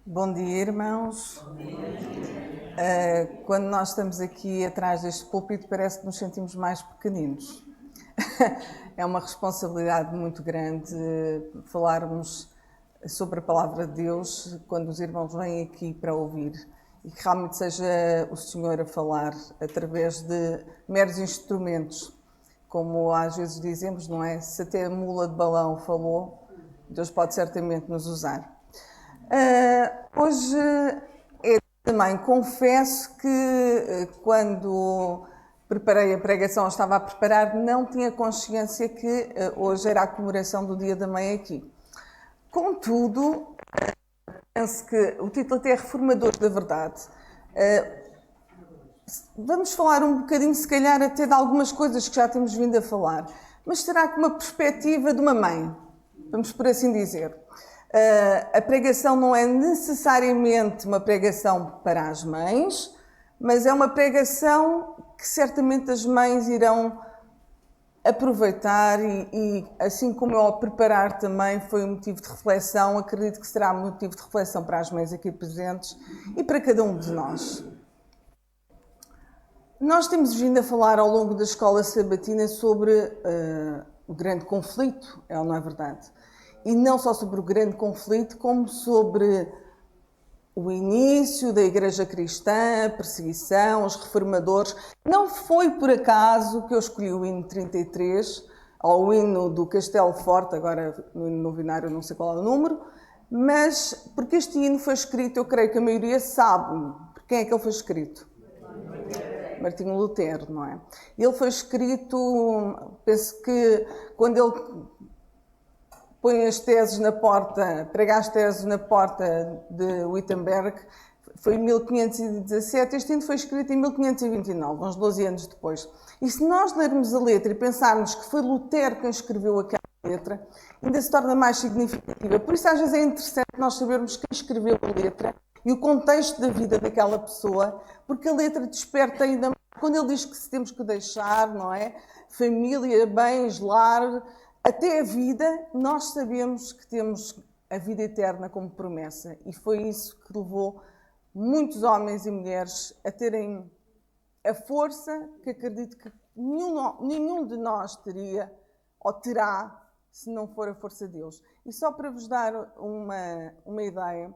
Bom dia, irmãos. Quando nós estamos aqui atrás deste púlpito, parece que nos sentimos mais pequeninos. É uma responsabilidade muito grande falarmos sobre a palavra de Deus quando os irmãos vêm aqui para ouvir e que realmente seja o Senhor a falar através de meros instrumentos. Como às vezes dizemos, não é? Se até a mula de balão falou, Deus pode certamente nos usar. Hoje também confesso que quando preparei a pregação, estava a preparar, não tinha consciência que hoje era a comemoração do Dia da Mãe aqui. Contudo, penso que o título até é Reformadores da Verdade. Vamos falar um bocadinho, se calhar, até de algumas coisas que já temos vindo a falar, mas será que uma perspectiva de uma mãe, vamos por assim dizer. A pregação não é necessariamente uma pregação para as mães, mas é uma pregação que certamente as mães irão aproveitar e assim como eu ao preparar também foi um motivo de reflexão, acredito que será um motivo de reflexão para as mães aqui presentes e para cada um de nós. Nós temos vindo a falar ao longo da escola sabatina sobre o grande conflito, não é verdade? E não só sobre o grande conflito, como sobre o início da Igreja Cristã, a perseguição, os reformadores. Não foi por acaso que eu escolhi o hino 33, ou o hino do Castelo Forte, agora no hino novenário não sei qual é o número, mas porque este hino foi escrito, eu creio que a maioria sabe por quem é que ele foi escrito. Martinho Lutero, não é? Ele foi escrito, penso que quando ele põe as teses na porta, prega as teses na porta de Wittenberg, foi em 1517, este hino foi escrito em 1529, uns 12 anos depois. E se nós lermos a letra e pensarmos que foi Lutero quem escreveu aquela letra, ainda se torna mais significativa. Por isso às vezes é interessante nós sabermos quem escreveu a letra e o contexto da vida daquela pessoa, porque a letra desperta ainda mais. Quando ele diz que temos que deixar, não é? Família, bens, lar, até a vida, nós sabemos que temos a vida eterna como promessa. E foi isso que levou muitos homens e mulheres a terem a força que acredito que nenhum de nós teria ou terá se não for a força de Deus. E só para vos dar uma ideia,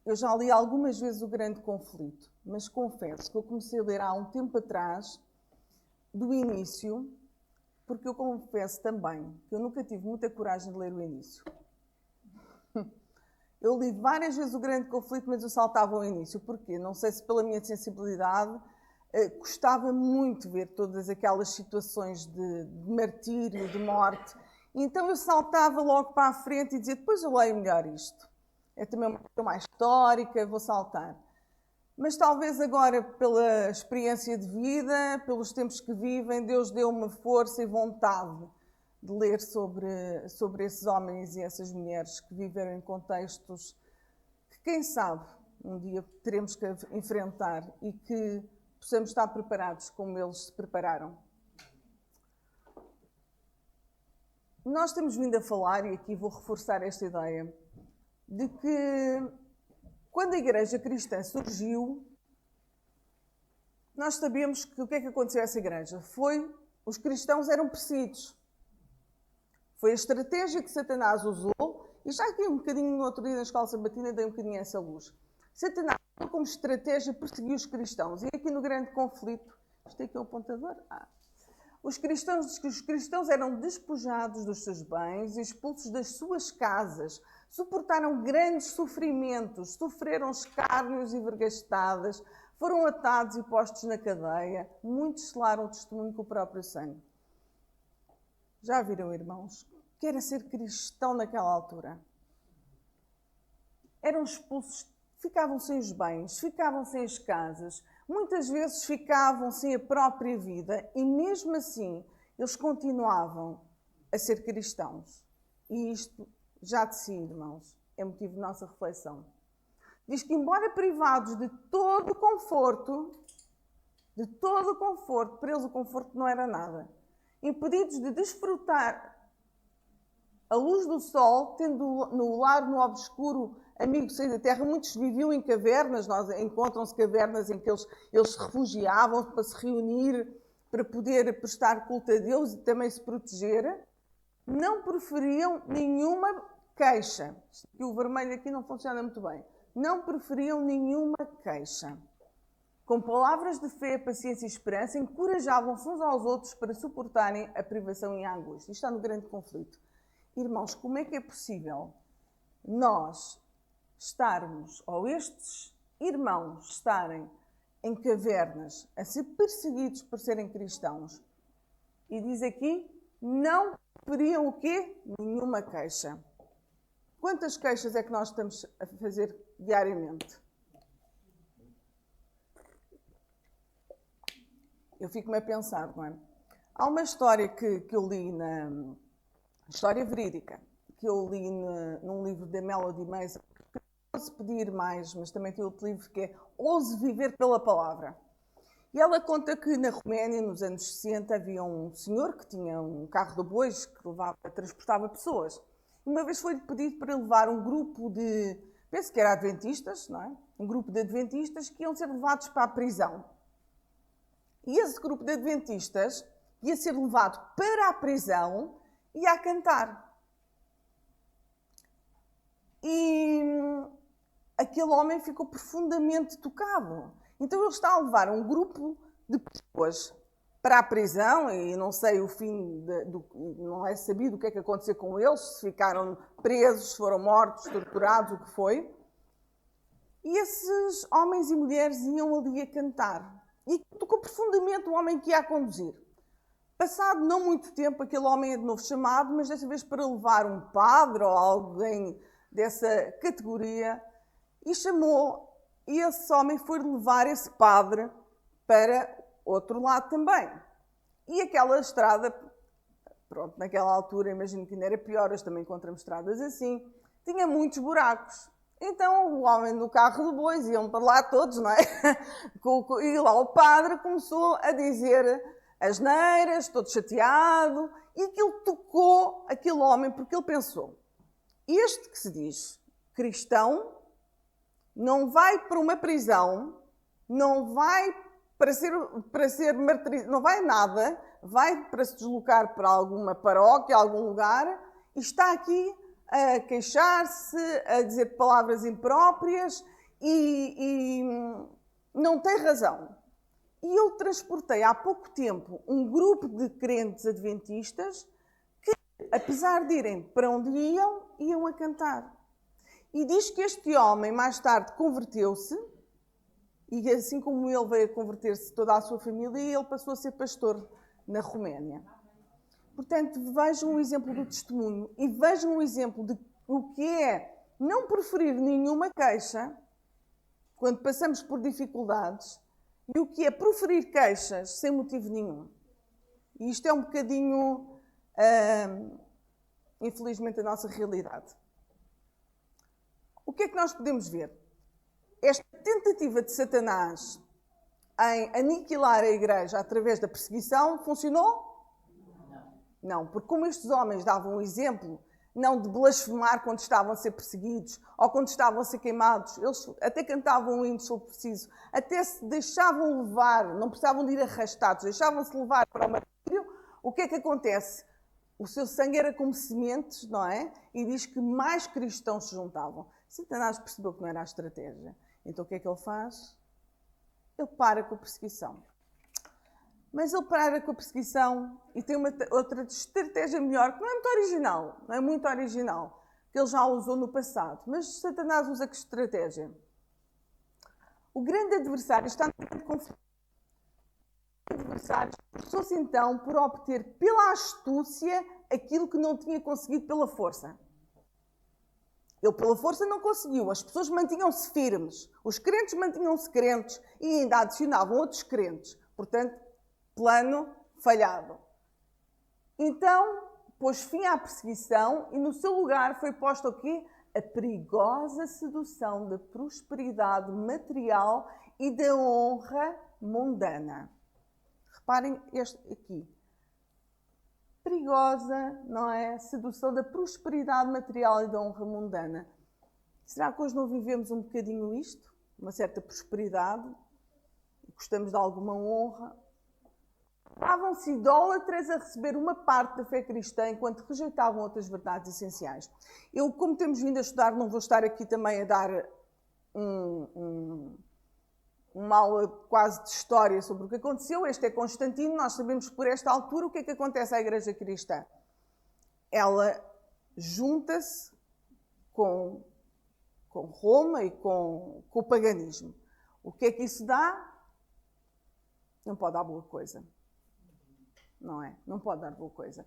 eu já li algumas vezes o Grande Conflito, mas confesso que eu comecei a ler há um tempo atrás, do início, porque eu confesso também que eu nunca tive muita coragem de ler o início. Eu li várias vezes o Grande Conflito, mas eu saltava o início. Porquê? Não sei se pela minha sensibilidade, gostava muito de ver todas aquelas situações de martírio, de morte. Então eu saltava logo para a frente e dizia, depois eu leio melhor isto. É também uma coisa mais histórica, vou saltar. Mas talvez agora, pela experiência de vida, pelos tempos que vivem, Deus deu uma força e vontade de ler sobre esses homens e essas mulheres que viveram em contextos que, quem sabe, um dia teremos que enfrentar e que possamos estar preparados como eles se prepararam. Nós temos vindo a falar, e aqui vou reforçar esta ideia, de que quando a Igreja Cristã surgiu, nós sabemos que o que é que aconteceu a essa Igreja? Os cristãos eram perseguidos. Foi a estratégia que Satanás usou, e já aqui um bocadinho no outro dia na escola sabatina dei um bocadinho essa luz. Satanás usou como estratégia perseguir os cristãos. E aqui no Grande Conflito, isto aqui é o apontador? Os cristãos eram despojados dos seus bens, expulsos das suas casas, suportaram grandes sofrimentos, sofreram escárnios e vergastadas, foram atados e postos na cadeia, muitos selaram o testemunho com o próprio sangue. Já viram, irmãos, que era ser cristão naquela altura? Eram expulsos, ficavam sem os bens, ficavam sem as casas, muitas vezes ficavam sem a própria vida e mesmo assim eles continuavam a ser cristãos. E isto, já de si, irmãos, é motivo de nossa reflexão. Diz que embora privados de todo o conforto, para eles o conforto não era nada, impedidos de desfrutar a luz do sol, tendo no lar no obscuro amigo sem da terra, muitos viviam em cavernas, encontram-se cavernas em que eles se refugiavam para se reunir, para poder prestar culto a Deus e também se proteger, não preferiam nenhuma queixa. Que o vermelho aqui não funciona muito bem. Não preferiam nenhuma queixa. Com palavras de fé, paciência e esperança, encorajavam-se uns aos outros para suportarem a privação e a angústia. Isto está no grande conflito. Irmãos, como é que é possível nós estarmos, ou estes irmãos estarem em cavernas a ser perseguidos por serem cristãos? E diz aqui, não preferiam o quê? Nenhuma queixa. Quantas queixas é que nós estamos a fazer diariamente? Eu fico-me a pensar, não é? Há uma história que eu li história verídica, que eu li num livro da Melody Mason, que não se pedir mais, mas também tem outro livro que é Ouse Viver pela Palavra. E ela conta que na Roménia, nos anos 60, havia um senhor que tinha um carro de bois que transportava pessoas. Uma vez foi-lhe pedido para levar um grupo de, penso que era adventistas, não é? Um grupo de adventistas que iam ser levados para a prisão. E esse grupo de adventistas ia ser levado para a prisão e a cantar. E aquele homem ficou profundamente tocado. Então ele está a levar um grupo de pessoas para a prisão e não sei o fim, não é sabido o que é que aconteceu com eles, se ficaram presos, se foram mortos, torturados, o que foi. E esses homens e mulheres iam ali a cantar. E tocou profundamente o homem que ia a conduzir. Passado não muito tempo, aquele homem é de novo chamado, mas dessa vez para levar um padre ou alguém dessa categoria, e chamou, e esse homem foi levar esse padre para outro lado também. E aquela estrada, pronto, naquela altura, imagino que ainda era pior, hoje também encontramos estradas assim, tinha muitos buracos. Então o homem do carro de bois, iam para lá todos, não é? E lá o padre começou a dizer asneiras, todo chateado, e aquilo tocou aquele homem, porque ele pensou, este que se diz cristão, não vai para uma prisão, não vai para ser martirizado, não vai nada, vai para se deslocar para alguma paróquia, algum lugar, e está aqui a queixar-se, a dizer palavras impróprias e não tem razão. E eu transportei há pouco tempo um grupo de crentes adventistas que, apesar de irem para onde iam a cantar. E diz que este homem mais tarde converteu-se, e assim como ele veio a converter-se toda a sua família, ele passou a ser pastor na Roménia. Portanto, vejam um exemplo do testemunho e vejam um exemplo de o que é não preferir nenhuma queixa quando passamos por dificuldades e o que é proferir queixas sem motivo nenhum. E isto é um bocadinho, infelizmente, a nossa realidade. O que é que nós podemos ver? Esta tentativa de Satanás em aniquilar a igreja através da perseguição funcionou? Não, porque como estes homens davam o exemplo, não de blasfemar quando estavam a ser perseguidos ou quando estavam a ser queimados, eles até cantavam um hino se for preciso, até se deixavam levar, não precisavam de ir arrastados, deixavam-se levar para o martírio. O que é que acontece? O seu sangue era como sementes, não é? E diz que mais cristãos se juntavam. Satanás percebeu que não era a estratégia. Então o que é que ele faz? Ele para com a perseguição. Mas ele para com a perseguição e tem outra estratégia melhor, que não é muito original, que ele já usou no passado. Mas Satanás usa que estratégia? O grande adversário está no grande conflito. O adversário esforçou-se então por obter pela astúcia aquilo que não tinha conseguido pela força. Ele pela força não conseguiu, as pessoas mantinham-se firmes, os crentes mantinham-se crentes e ainda adicionavam outros crentes. Portanto, plano falhado. Então, pôs fim à perseguição e no seu lugar foi posta o quê? A perigosa sedução da prosperidade material e da honra mundana. Reparem este aqui. perigosa, não é? Sedução da prosperidade material e da honra mundana. Será que hoje não vivemos um bocadinho isto? Uma certa prosperidade? Gostamos de alguma honra? Estavam-se idólatras a receber uma parte da fé cristã enquanto rejeitavam outras verdades essenciais. Eu, como temos vindo a estudar, não vou estar aqui também a dar uma aula quase de história sobre o que aconteceu. Este é Constantino. Nós sabemos por esta altura o que é que acontece à Igreja Cristã. Ela junta-se com Roma e com o paganismo. O que é que isso dá? Não pode dar boa coisa. Não é? Não pode dar boa coisa.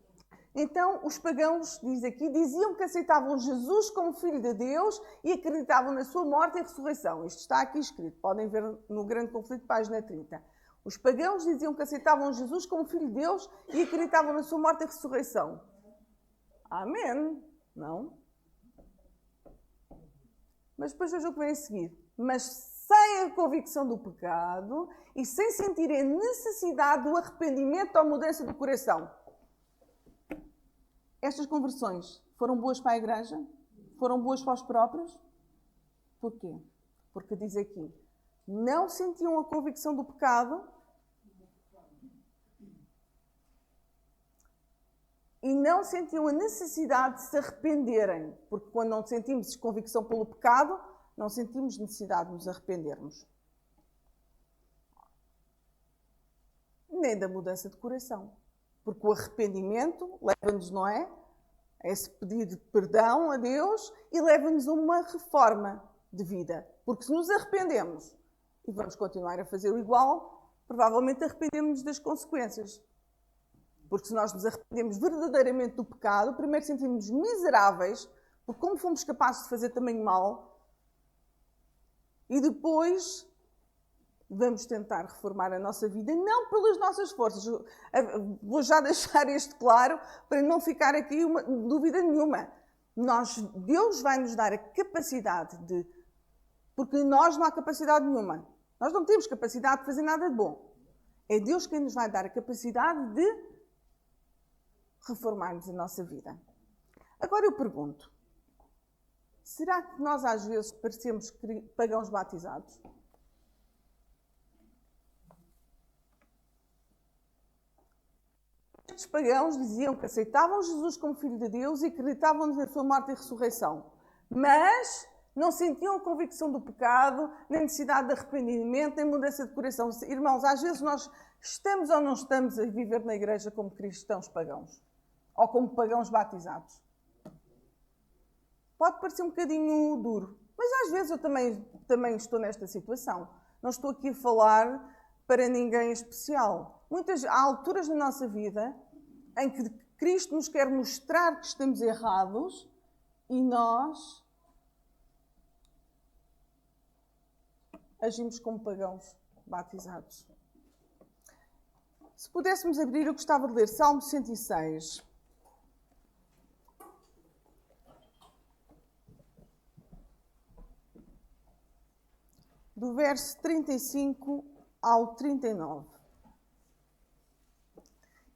Então, os pagãos, diz aqui, diziam que aceitavam Jesus como Filho de Deus e acreditavam na sua morte e ressurreição. Isto está aqui escrito. Podem ver no Grande Conflito, página 30. Os pagãos diziam que aceitavam Jesus como Filho de Deus e acreditavam na sua morte e ressurreição. Amém? Não? Mas depois vejam o que vem a seguir. Mas sem a convicção do pecado e sem sentirem a necessidade do arrependimento ou mudança do coração. Estas conversões foram boas para a Igreja? Foram boas para os próprios? Porquê? Porque diz aqui, não sentiam a convicção do pecado e não sentiam a necessidade de se arrependerem. Porque quando não sentimos convicção pelo pecado, não sentimos necessidade de nos arrependermos. Nem da mudança de coração. Porque o arrependimento leva-nos, não é? A esse pedido de perdão a Deus e leva-nos a uma reforma de vida. Porque se nos arrependemos e vamos continuar a fazer o igual, provavelmente arrependemos-nos das consequências. Porque se nós nos arrependemos verdadeiramente do pecado, primeiro sentimos-nos miseráveis, porque como fomos capazes de fazer também mal, e depois vamos tentar reformar a nossa vida, não pelas nossas forças. Vou já deixar isto claro, para não ficar aqui uma dúvida nenhuma. Deus vai nos dar a capacidade de... Porque nós não há capacidade nenhuma. Nós não temos capacidade de fazer nada de bom. É Deus quem nos vai dar a capacidade de reformarmos a nossa vida. Agora eu pergunto, será que nós às vezes parecemos pagãos batizados? Estes pagãos diziam que aceitavam Jesus como Filho de Deus e acreditavam na sua morte e ressurreição. Mas não sentiam a convicção do pecado, nem necessidade de arrependimento, nem mudança de coração. Irmãos, às vezes nós estamos ou não estamos a viver na igreja como cristãos pagãos. Ou como pagãos batizados. Pode parecer um bocadinho duro. Mas às vezes eu também estou nesta situação. Não estou aqui a falar para ninguém especial. Há alturas na nossa vida em que Cristo nos quer mostrar que estamos errados e nós agimos como pagãos batizados. Se pudéssemos abrir, eu gostava de ler Salmo 106. Do verso 35 ao 39.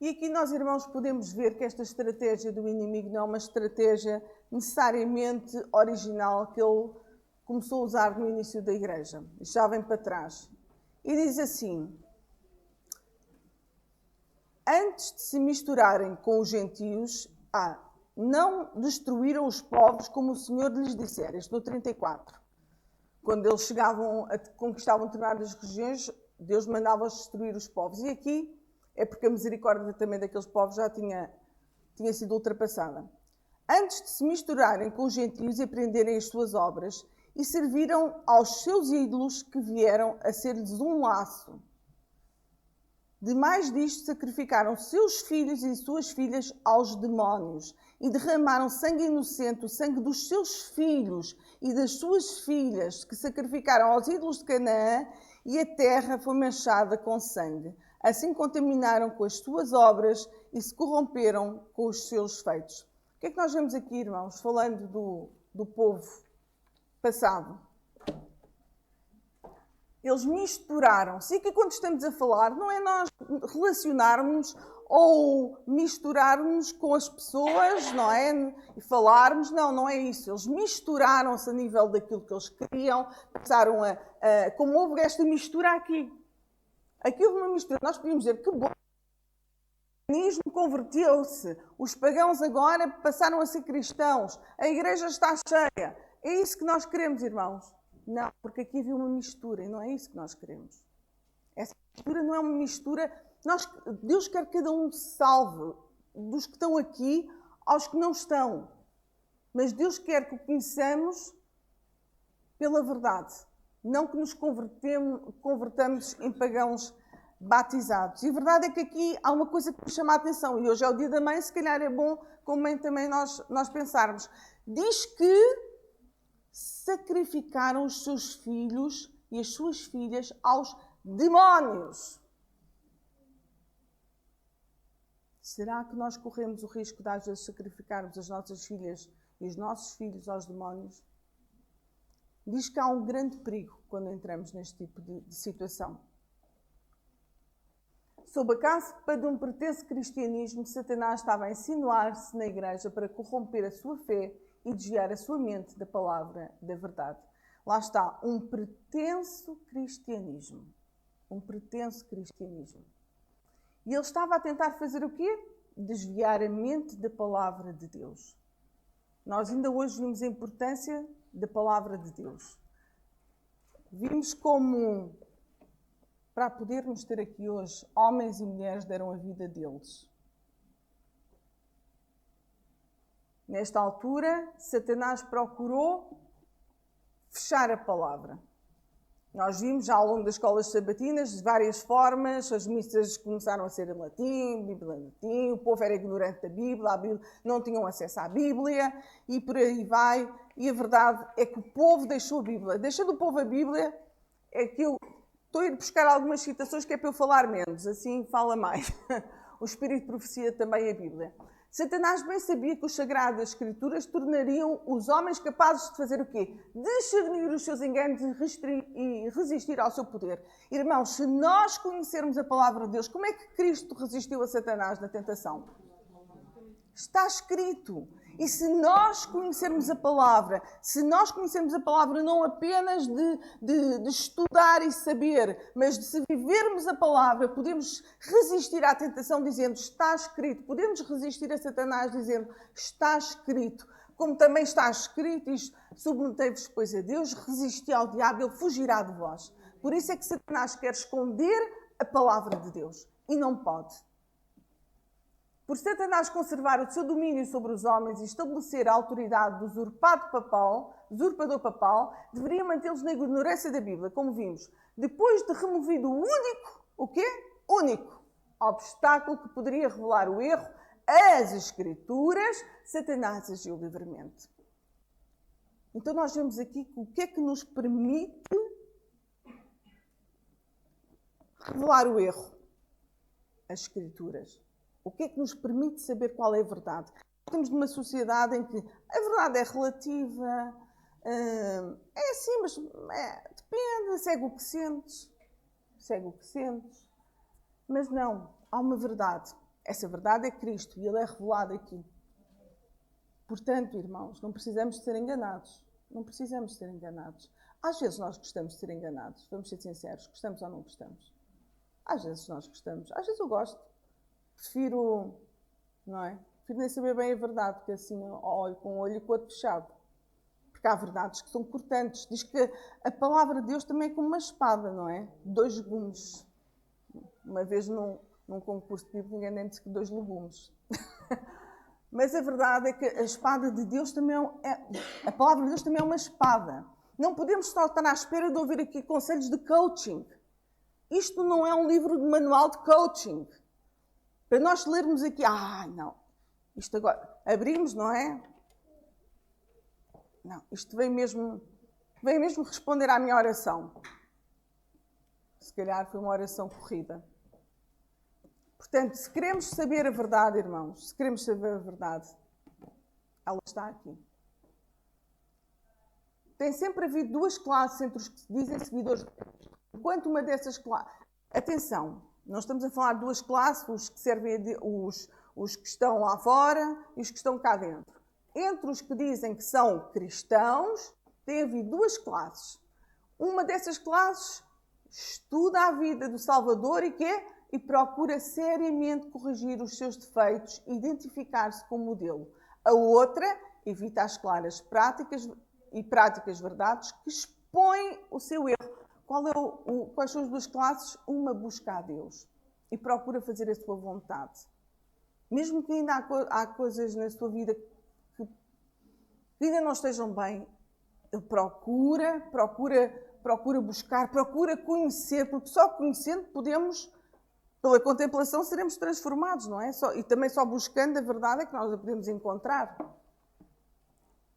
E aqui nós, irmãos, podemos ver que esta estratégia do inimigo não é uma estratégia necessariamente original que ele começou a usar no início da igreja. Já vem para trás. E diz assim: antes de se misturarem com os gentios, não destruíram os povos como o Senhor lhes dissera. Isto no 34. Quando eles conquistavam determinadas regiões, Deus mandava-os destruir os povos. E aqui é porque a misericórdia também daqueles povos já tinha sido ultrapassada. Antes de se misturarem com os gentios e aprenderem as suas obras, e serviram aos seus ídolos que vieram a ser-lhes um laço. Demais disto, sacrificaram seus filhos e suas filhas aos demónios e derramaram sangue inocente, o sangue dos seus filhos e das suas filhas, que sacrificaram aos ídolos de Canaã, e a terra foi manchada com sangue. Assim contaminaram com as suas obras e se corromperam com os seus feitos. O que é que nós vemos aqui, irmãos, falando do povo passado? Eles misturaram-se. E aqui quando estamos a falar, não é nós relacionarmos ou misturarmos com as pessoas, não é? E falarmos, não é isso. Eles misturaram-se a nível daquilo que eles queriam, passaram como houve esta mistura aqui. Aqui houve uma mistura. Nós podíamos dizer que bom. O cristianismo converteu-se. Os pagãos agora passaram a ser cristãos. A igreja está cheia. É isso que nós queremos, irmãos? Não, porque aqui havia uma mistura e não é isso que nós queremos. Essa mistura não é uma mistura. Deus quer que cada um se salve, dos que estão aqui aos que não estão. Mas Deus quer que o conheçamos pela verdade. Não que nos convertamos em pagãos batizados. E a verdade é que aqui há uma coisa que me chama a atenção. E hoje é o dia da mãe, se calhar é bom, como mãe também nós pensarmos. Diz que sacrificaram os seus filhos e as suas filhas aos demónios. Será que nós corremos o risco de às vezes sacrificarmos as nossas filhas e os nossos filhos aos demónios? Diz que há um grande perigo quando entramos neste tipo de situação. Sob a caspa de um pretenso cristianismo, Satanás estava a insinuar-se na igreja para corromper a sua fé e desviar a sua mente da palavra da verdade. Lá está, um pretenso cristianismo. Um pretenso cristianismo. E ele estava a tentar fazer o quê? Desviar a mente da palavra de Deus. Nós ainda hoje vimos a importância da palavra de Deus. Vimos como, para podermos ter aqui hoje, homens e mulheres deram a vida deles. Nesta altura, Satanás procurou fechar a palavra. Nós vimos já ao longo das escolas sabatinas de várias formas, as missas começaram a ser em latim, Bíblia em latim, o povo era ignorante da Bíblia, não tinham acesso à Bíblia e por aí vai. E a verdade é que o povo deixou a Bíblia. Deixando o povo a Bíblia, é que eu estou a ir buscar algumas citações que é para eu falar menos, assim fala mais. O Espírito de Profecia também é a Bíblia. Satanás bem sabia que as Sagradas Escrituras tornariam os homens capazes de fazer o quê? Discernir os seus enganos e resistir ao seu poder. Irmãos, se nós conhecermos a palavra de Deus, como é que Cristo resistiu a Satanás na tentação? Está escrito. E se nós conhecermos a palavra, não apenas de estudar e saber, mas de se vivermos a palavra, podemos resistir à tentação dizendo, está escrito. Podemos resistir a Satanás dizendo, está escrito. Como também está escrito, isto, submetei-vos, pois, a Deus, resisti ao diabo, ele fugirá de vós. Por isso é que Satanás quer esconder a palavra de Deus. E não pode. Por Satanás conservar o seu domínio sobre os homens e estabelecer a autoridade do usurpador papal, deveria mantê-los na ignorância da Bíblia, como vimos. Depois de removido o único obstáculo que poderia revelar o erro, as Escrituras, Satanás agiu livremente. Então nós vemos aqui o que é que nos permite revelar o erro? As Escrituras. O que é que nos permite saber qual é a verdade? Estamos numa sociedade em que a verdade é relativa, é assim, mas depende, segue o que sentes. Mas não, há uma verdade. Essa verdade é Cristo e Ele é revelado aqui. Portanto, irmãos, não precisamos de ser enganados. Às vezes nós gostamos de ser enganados, vamos ser sinceros, gostamos ou não gostamos? Às vezes nós gostamos, às vezes eu gosto. Prefiro nem saber bem a verdade, porque assim olho com um olho e com o outro fechado. Porque há verdades que são cortantes. Diz que a palavra de Deus também é como uma espada, não é? 2 gumes. Uma vez num concurso de Bíblia, ninguém disse que 2 legumes. Mas a verdade é que a espada de Deus também a palavra de Deus também é uma espada. Não podemos só estar à espera de ouvir aqui conselhos de coaching. Isto não é um livro de manual de coaching. Para nós lermos aqui, não, isto agora, abrimos, não é? Não, isto vem mesmo responder à minha oração. Se calhar foi uma oração corrida. Portanto, se queremos saber a verdade, irmãos, ela está aqui. Tem sempre havido 2 classes entre os que se dizem seguidores de Cristo. Enquanto uma dessas classes... Atenção, nós estamos a falar de duas classes, os que servem os que estão lá fora e os que estão cá dentro. Entre os que dizem que são cristãos, tem havido duas classes. Uma dessas classes estuda a vida do Salvador e procura seriamente corrigir os seus defeitos, identificar-se como modelo. A outra evita as claras práticas verdades que expõem o seu erro. Quais são as duas classes? Uma busca a Deus e procura fazer a sua vontade. Mesmo que ainda há coisas na sua vida que ainda não estejam bem, ele procura buscar, procura conhecer, porque só conhecendo podemos, pela contemplação, seremos transformados, não é? E também só buscando a verdade é que nós a podemos encontrar.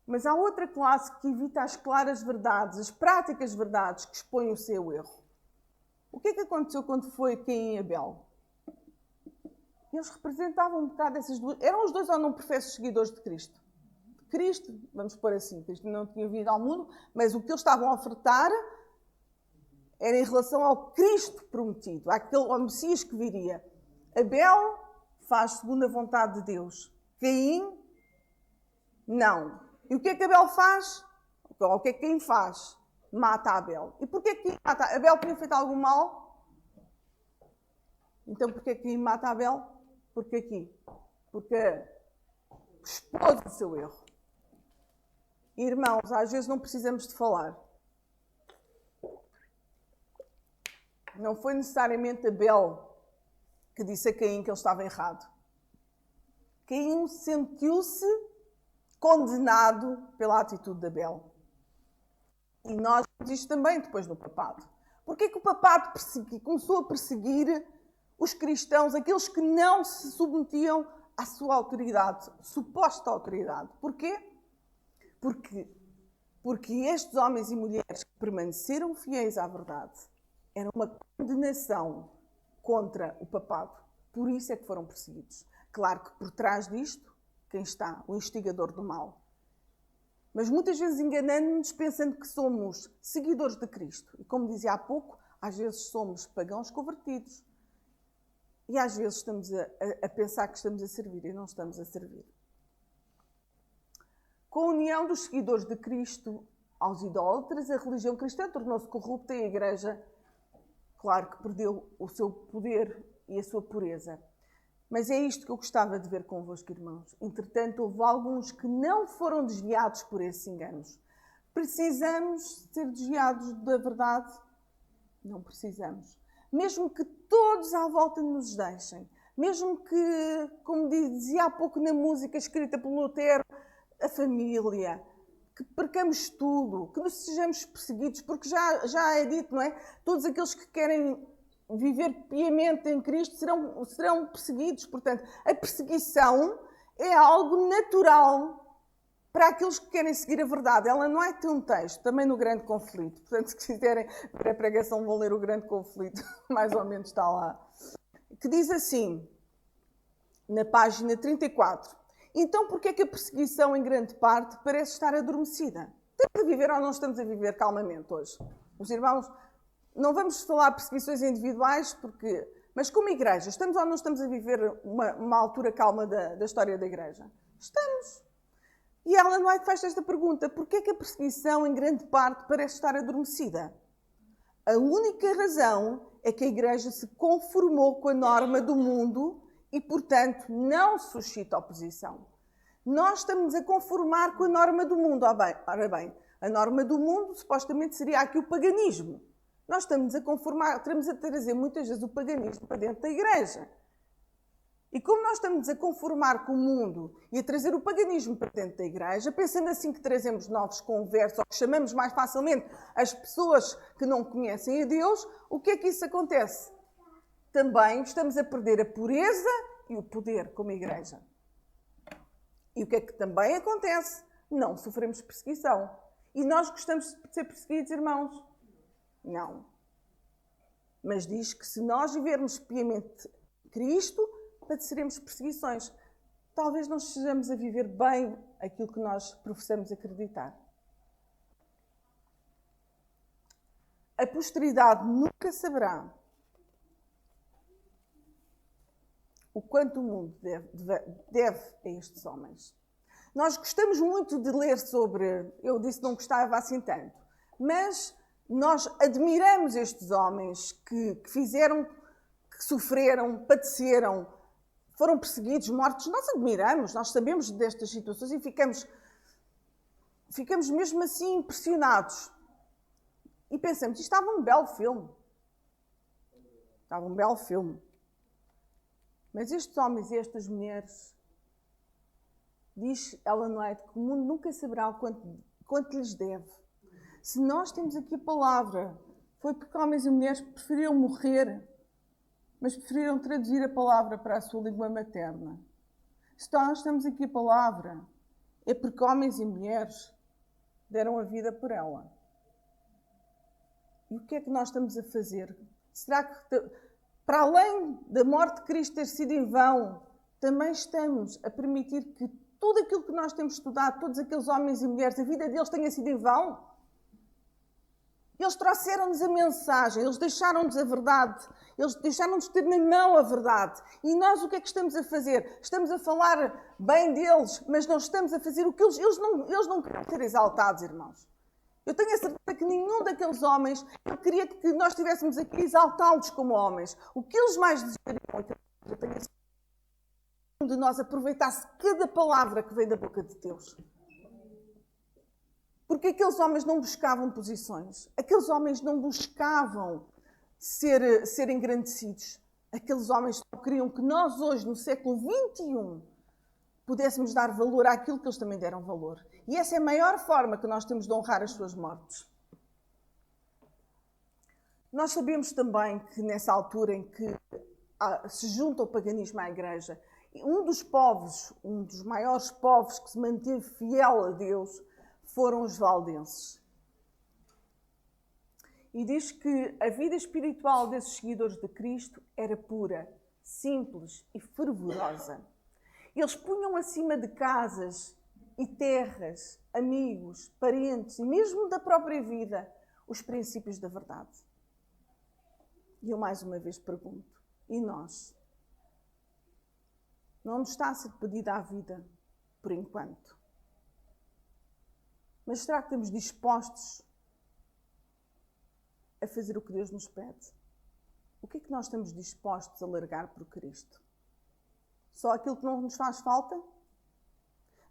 Mas há outra classe que evita as claras verdades, as práticas verdades que expõem o seu erro. O que é que aconteceu quando foi Caim e Abel? Eles representavam um bocado essas duas... Eram os dois ou não professos seguidores de Cristo? De Cristo, vamos pôr assim, Cristo não tinha vindo ao mundo, mas o que eles estavam a ofertar era em relação ao Cristo prometido, ao Messias que viria. Abel faz segundo a vontade de Deus. Caim, não. E o que é que Abel faz? O que é que Caim faz? Mata Abel. E porquê que Caim mata? Abel tinha feito algum mal? Então porquê que Caim mata Abel? Porque expôs o seu erro. Irmãos, às vezes não precisamos de falar. Não foi necessariamente Abel que disse a Caim que ele estava errado. Caim sentiu-se condenado pela atitude de Abel. E nós vimos isto também depois do papado. Porquê que o papado começou a perseguir os cristãos, aqueles que não se submetiam à sua autoridade, suposta autoridade? Porquê? Porque estes homens e mulheres que permaneceram fiéis à verdade era uma condenação contra o papado. Por isso é que foram perseguidos. Claro que por trás disto, quem está? O instigador do mal. Mas muitas vezes enganando-nos pensando que somos seguidores de Cristo. E como dizia há pouco, às vezes somos pagãos convertidos. E às vezes estamos a pensar que estamos a servir e não estamos a servir. Com a união dos seguidores de Cristo aos idólatras, a religião cristã tornou-se corrupta e a Igreja, claro que perdeu o seu poder e a sua pureza. Mas é isto que eu gostava de ver convosco, irmãos. Entretanto, houve alguns que não foram desviados por esses enganos. Precisamos ser desviados da verdade? Não precisamos. Mesmo que todos à volta nos deixem, mesmo que, como dizia há pouco na música escrita por Lutero, a família, que percamos tudo, que nos sejamos perseguidos, porque já é dito, não é? Todos aqueles que querem viver piamente em Cristo serão perseguidos. Portanto, a perseguição é algo natural para aqueles que querem seguir a verdade. Ela não é ter um texto, também no Grande Conflito. Portanto, se quiserem ver a pregação, vão ler o Grande Conflito, mais ou menos está lá. Que diz assim, na página 34. Então, porquê é que a perseguição, em grande parte, parece estar adormecida? Estamos a viver ou não estamos a viver calmamente hoje? Os irmãos, não vamos falar de perseguições individuais, mas como igreja, estamos ou não estamos a viver uma altura calma da história da igreja? Estamos. E Ellen White faz esta pergunta, porquê é que a perseguição, em grande parte, parece estar adormecida? A única razão é que a igreja se conformou com a norma do mundo e, portanto, não suscita oposição. Nós estamos a conformar com a norma do mundo. Ora bem, a norma do mundo supostamente seria aqui o paganismo. Nós estamos a conformar, estamos a trazer muitas vezes o paganismo para dentro da igreja. E como nós estamos a conformar com o mundo e a trazer o paganismo para dentro da igreja, pensando assim que trazemos novos conversos, ou que chamamos mais facilmente as pessoas que não conhecem a Deus, o que é que isso acontece? Também estamos a perder a pureza e o poder como igreja. E o que é que também acontece? Não sofremos perseguição. E nós gostamos de ser perseguidos, irmãos? Não. Mas diz que se nós vivermos piamente Cristo, padeceremos perseguições. Talvez não estejamos a viver bem aquilo que nós professamos acreditar. A posteridade nunca saberá o quanto o mundo deve a estes homens. Nós gostamos muito de ler sobre, eu disse que não gostava assim tanto, mas nós admiramos estes homens que fizeram, que sofreram, padeceram, foram perseguidos, mortos. Nós admiramos, nós sabemos destas situações e ficamos mesmo assim impressionados. E pensamos, isto estava um belo filme. Estava um belo filme. Mas estes homens e estas mulheres, diz Ellen White, que o mundo nunca saberá o quanto lhes deve. Se nós temos aqui a palavra, foi porque homens e mulheres preferiram morrer, mas preferiram traduzir a palavra para a sua língua materna. Se nós temos aqui a palavra, é porque homens e mulheres deram a vida por ela. E o que é que nós estamos a fazer? Será que, para além da morte de Cristo ter sido em vão, também estamos a permitir que tudo aquilo que nós temos estudado, todos aqueles homens e mulheres, a vida deles tenha sido em vão? Eles trouxeram-nos a mensagem, eles deixaram-nos a verdade, eles deixaram-nos ter na mão a verdade. E nós o que é que estamos a fazer? Estamos a falar bem deles, mas não estamos a fazer o que eles não querem ser exaltados, irmãos. Eu tenho a certeza que nenhum daqueles homens, eu queria que nós estivéssemos aqui a exaltá-los como homens. O que eles mais desejariam, eu tenho a certeza que de nós aproveitasse cada palavra que vem da boca de Deus. Porque aqueles homens não buscavam posições. Aqueles homens não buscavam ser engrandecidos. Aqueles homens só queriam que nós hoje, no século XXI, pudéssemos dar valor àquilo que eles também deram valor. E essa é a maior forma que nós temos de honrar as suas mortes. Nós sabemos também que nessa altura em que se junta o paganismo à Igreja, um dos maiores povos que se manteve fiel a Deus, foram os valdenses. E diz que a vida espiritual desses seguidores de Cristo era pura, simples e fervorosa. Eles punham acima de casas e terras, amigos, parentes e mesmo da própria vida os princípios da verdade. E eu mais uma vez pergunto, e nós? Não nos está a ser pedida a vida por enquanto. Mas será que estamos dispostos a fazer o que Deus nos pede? O que é que nós estamos dispostos a largar por Cristo? Só aquilo que não nos faz falta?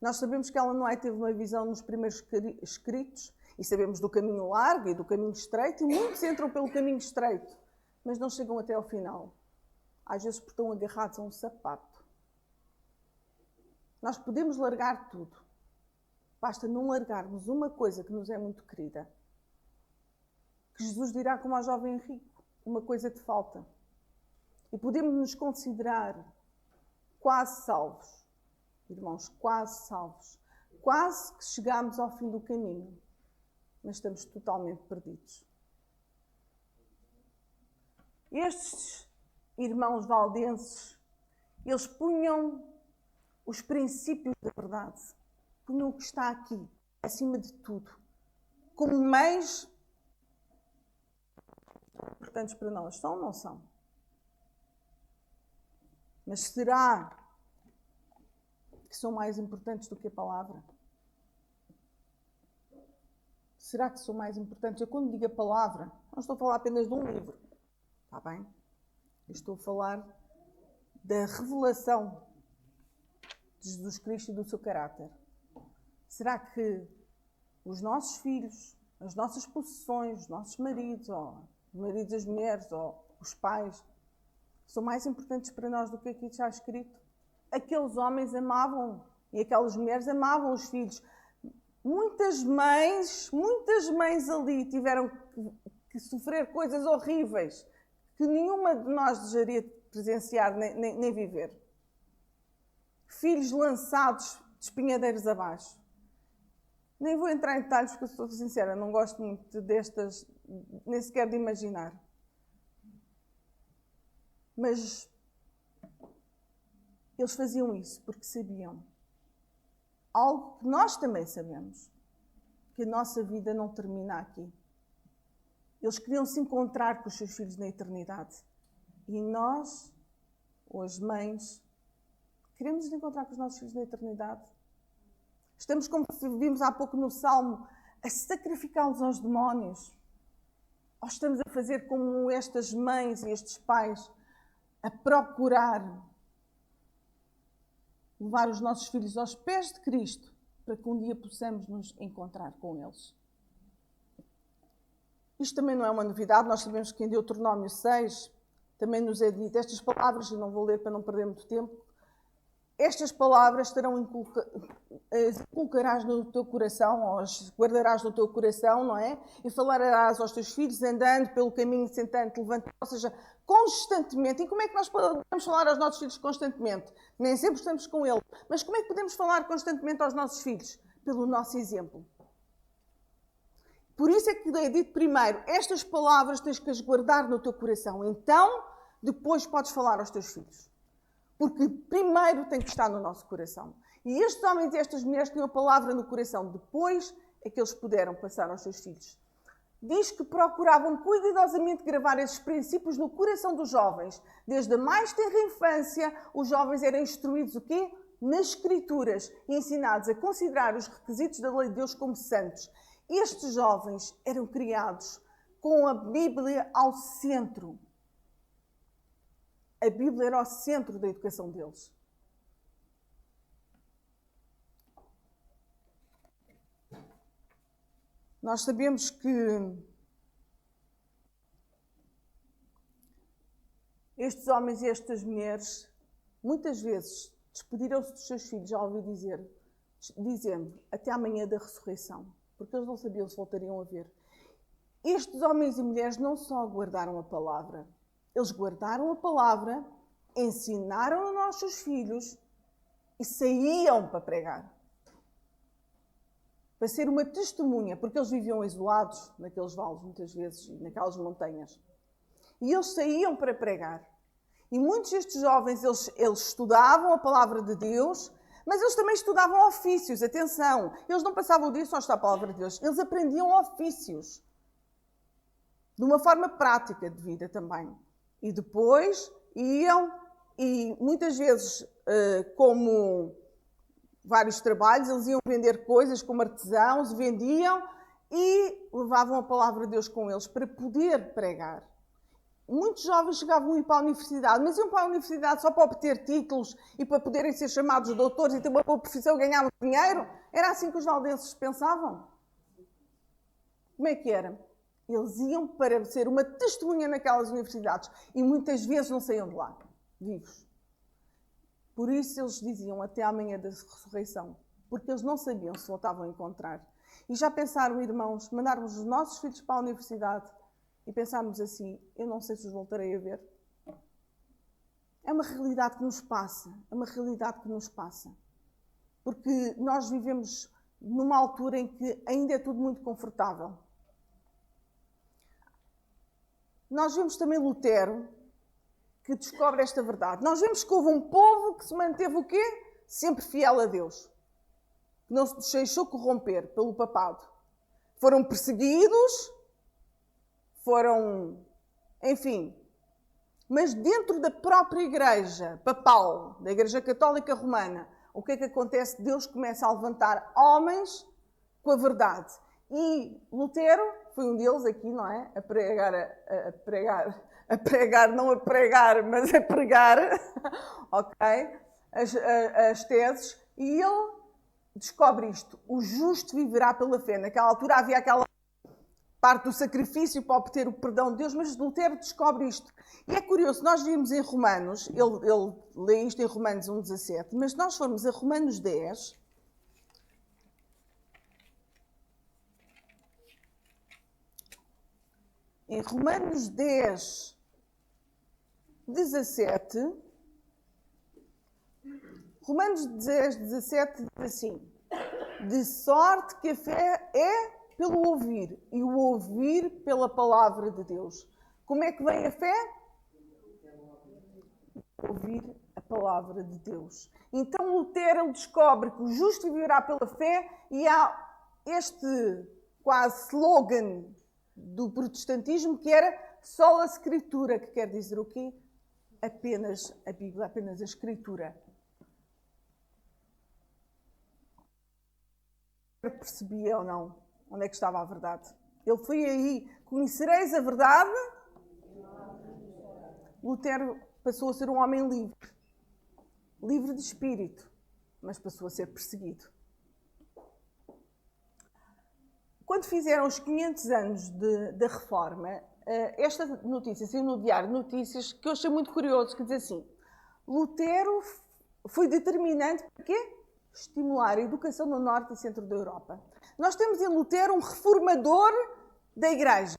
Nós sabemos que Ellen White teve uma visão nos primeiros escritos e sabemos do caminho largo e do caminho estreito, e muitos entram pelo caminho estreito, mas não chegam até ao final. Às vezes porque estão agarrados a um sapato. Nós podemos largar tudo. Basta não largarmos uma coisa que nos é muito querida. Que Jesus dirá como ao jovem rico, uma coisa te falta. E podemos nos considerar quase salvos. Irmãos, quase salvos. Quase que chegamos ao fim do caminho. Mas estamos totalmente perdidos. Estes irmãos valdenses, eles punham os princípios da verdade. Punham o que está aqui, acima de tudo, como meios importantes para nós. São ou não são? Mas será que são mais importantes do que a palavra? Será que são mais importantes? Eu quando digo a palavra, não estou a falar apenas de um livro. Está bem? Eu estou a falar da revelação de Jesus Cristo e do seu caráter. Será que os nossos filhos, as nossas possessões, os nossos maridos, ou os maridos das mulheres, ou os pais, são mais importantes para nós do que aqui está escrito? Aqueles homens amavam e aquelas mulheres amavam os filhos. Muitas mães ali tiveram que sofrer coisas horríveis que nenhuma de nós desejaria presenciar nem viver. Filhos lançados de espinhadeiros abaixo. Nem vou entrar em detalhes porque eu sou sincera, não gosto muito destas, nem sequer de imaginar. Mas eles faziam isso porque sabiam algo que nós também sabemos, que a nossa vida não termina aqui. Eles queriam se encontrar com os seus filhos na eternidade. E nós, hoje mães, queremos nos encontrar com os nossos filhos na eternidade. Estamos, como vimos há pouco no Salmo, a sacrificá-los aos demónios. Ou estamos a fazer como estas mães e estes pais, a procurar levar os nossos filhos aos pés de Cristo, para que um dia possamos nos encontrar com eles. Isto também não é uma novidade, nós sabemos que em Deuteronômio 6 também nos é dito estas palavras, e não vou ler para não perder muito tempo. Estas palavras inculcarás no teu coração, ou as guardarás no teu coração, não é? E falarás aos teus filhos andando pelo caminho, sentando-te, levantando, ou seja, constantemente. E como é que nós podemos falar aos nossos filhos constantemente? Nem sempre estamos com eles. Mas como é que podemos falar constantemente aos nossos filhos? Pelo nosso exemplo. Por isso é que é dito primeiro, estas palavras tens que as guardar no teu coração. Então, depois podes falar aos teus filhos. Porque primeiro tem que estar no nosso coração. E estes homens e estas mulheres tinham a palavra no coração. Depois é que eles puderam passar aos seus filhos. Diz que procuravam cuidadosamente gravar esses princípios no coração dos jovens. Desde a mais tenra infância, os jovens eram instruídos o quê? Nas Escrituras, e ensinados a considerar os requisitos da lei de Deus como santos. Estes jovens eram criados com a Bíblia ao centro. A Bíblia era o centro da educação deles. Nós sabemos que estes homens e estas mulheres, muitas vezes, despediram-se dos seus filhos, já ouvi dizer, dizendo, até amanhã da ressurreição, porque eles não sabiam se voltariam a ver. Estes homens e mulheres não só guardaram a palavra, eles guardaram a palavra, ensinaram aos nossos filhos e saíam para pregar. Para ser uma testemunha, porque eles viviam isolados naqueles vales, muitas vezes, e naquelas montanhas. E eles saíam para pregar. E muitos destes jovens, eles estudavam a palavra de Deus, mas eles também estudavam ofícios, atenção. Eles não passavam o dia só a estudar a palavra de Deus, eles aprendiam ofícios. De uma forma prática de vida também. E depois iam, e muitas vezes, como vários trabalhos, eles iam vender coisas como artesãos, vendiam e levavam a palavra de Deus com eles para poder pregar. Muitos jovens chegavam a ir para a universidade, mas iam para a universidade só para obter títulos e para poderem ser chamados doutores e ter uma boa profissão e ganhar dinheiro? Era assim que os valdenses pensavam? Como é que era? Eles iam para ser uma testemunha naquelas universidades e muitas vezes não saíam de lá, vivos. Por isso eles diziam até amanhã da ressurreição, porque eles não sabiam se voltavam a encontrar. E já pensaram, irmãos, mandarmos os nossos filhos para a universidade e pensarmos assim, eu não sei se os voltarei a ver. É uma realidade que nos passa, é uma realidade que nos passa. Porque nós vivemos numa altura em que ainda é tudo muito confortável. Nós vemos também Lutero, que descobre esta verdade. Nós vemos que houve um povo que se manteve o quê? Sempre fiel a Deus. Que não se deixou corromper pelo papado. Foram perseguidos, enfim. Mas dentro da própria igreja papal, da Igreja Católica Romana, o que é que acontece? Deus começa a levantar homens com a verdade. E Lutero foi um deles aqui, não é? A pregar, ok? As teses. E ele descobre isto. O justo viverá pela fé. Naquela altura havia aquela parte do sacrifício para obter o perdão de Deus, mas Lutero descobre isto. E é curioso, nós vimos em Romanos, ele lê isto em Romanos 1,17, mas se nós formos a Romanos 10... Em Romanos 10, 17, Romanos 10, 17 diz assim: de sorte que a fé é pelo ouvir, e o ouvir pela palavra de Deus. Como é que vem a fé? Ouvir a palavra de Deus. Então Lutero descobre que o justo viverá pela fé, e há este quase slogan do protestantismo, que era só a Escritura, que quer dizer o quê? Apenas a Bíblia, apenas a Escritura. Percebia ou não onde é que estava a verdade. Ele foi aí, conhecereis a verdade. Lutero passou a ser um homem livre, livre de espírito, mas passou a ser perseguido. Quando fizeram os 500 anos da Reforma, esta notícia saiu no Diário de Notícias, que eu achei muito curioso, que diz assim: Lutero foi determinante para quê? Estimular a educação no norte e centro da Europa. Nós temos em Lutero um reformador da Igreja,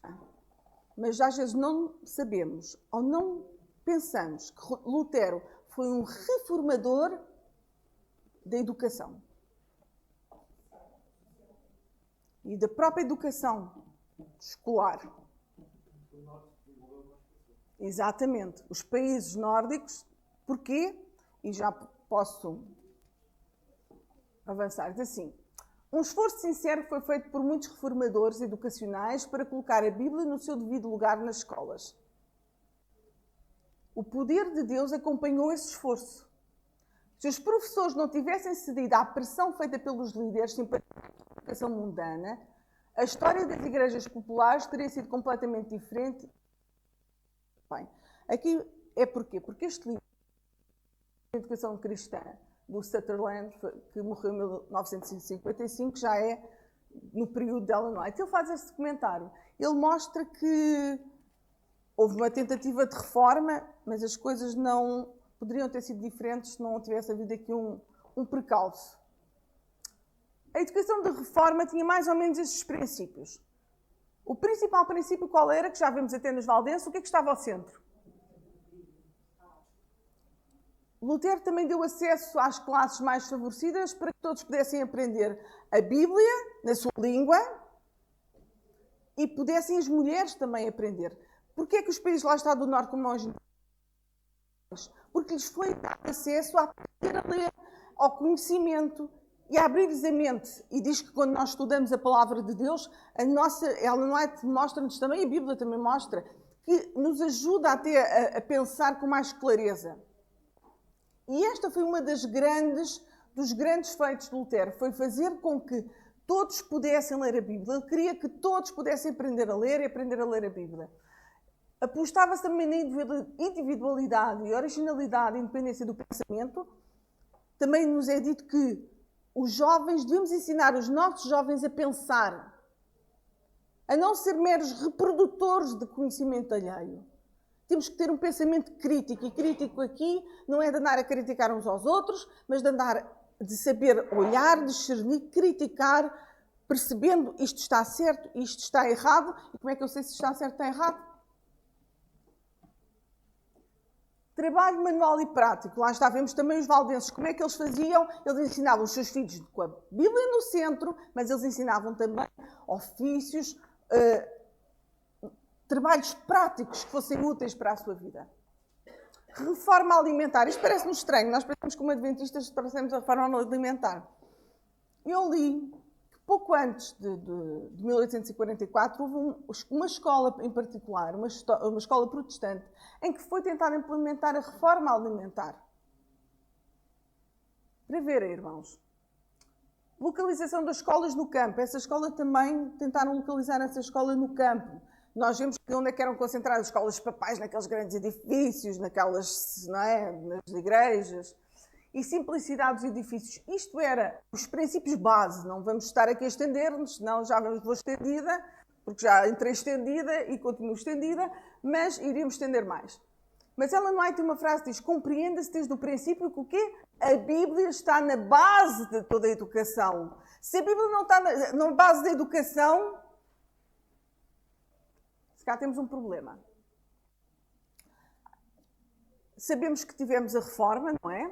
mas às vezes não sabemos ou não pensamos que Lutero foi um reformador da educação e da própria educação escolar. Exatamente. Os países nórdicos, porquê? E já posso avançar. Diz assim: um esforço sincero foi feito por muitos reformadores educacionais para colocar a Bíblia no seu devido lugar nas escolas. O poder de Deus acompanhou esse esforço. Se os professores não tivessem cedido à pressão feita pelos líderes para a educação mundana, a história das igrejas populares teria sido completamente diferente. Bem, aqui é porquê? Porque este livro, A Educação Cristã, do Sutherland, que morreu em 1955, já é no período de Ellen White. Ele faz esse comentário. Ele mostra que houve uma tentativa de reforma, mas as coisas não poderiam ter sido diferentes se não tivesse havido aqui um precalço. A educação de reforma tinha mais ou menos estes princípios. O principal princípio qual era? Que já vemos até nos Valdenses, o que é que estava ao centro? Lutero também deu acesso às classes mais favorecidas para que todos pudessem aprender a Bíblia na sua língua e pudessem as mulheres também aprender. Porquê é que os países lá está do norte, como nós, porque lhes foi dado acesso a aprender a ler, ao conhecimento e a abrir-lhes a mente. E diz que quando nós estudamos a palavra de Deus, ela não é, mostra-nos também, a Bíblia também mostra, que nos ajuda até a pensar com mais clareza. E esta foi uma dos grandes feitos de Lutero, foi fazer com que todos pudessem ler a Bíblia. Ele queria que todos pudessem aprender a ler e aprender a ler a Bíblia. Apostava-se também na individualidade e originalidade e independência do pensamento. Também nos é dito que os jovens, devemos ensinar os nossos jovens a pensar, a não ser meros reprodutores de conhecimento alheio. Temos que ter um pensamento crítico, e crítico aqui não é de andar a criticar uns aos outros, mas de saber olhar, discernir, criticar, percebendo isto está certo, isto está errado, e como é que eu sei se está certo ou está errado? Trabalho manual e prático. Lá está, vemos também os valdenses. Como é que eles faziam? Eles ensinavam os seus filhos com a Bíblia no centro, mas eles ensinavam também ofícios, trabalhos práticos que fossem úteis para a sua vida. Reforma alimentar. Isto parece-nos estranho. Nós pensamos como adventistas parecemos a reforma alimentar. Eu li que pouco antes de 1844 houve uma escola em particular, uma escola protestante, em que foi tentar implementar a reforma alimentar. Para verem, irmãos. Localização das escolas no campo. Essa escola também, tentaram localizar essa escola no campo. Nós vemos que onde é que eram concentradas as escolas papais, naqueles grandes edifícios, naquelas, não é, nas igrejas. E simplicidade dos edifícios. Isto era os princípios base. Não vamos estar aqui a estender-nos, senão já vou estendida, porque já entrei estendida e continuo estendida, mas iríamos estender mais. Mas Ellen White tem uma frase que diz: compreenda-se desde o princípio que o quê? A Bíblia está na base de toda a educação. Se a Bíblia não está na base da educação, se cá temos um problema. Sabemos que tivemos a reforma, não é?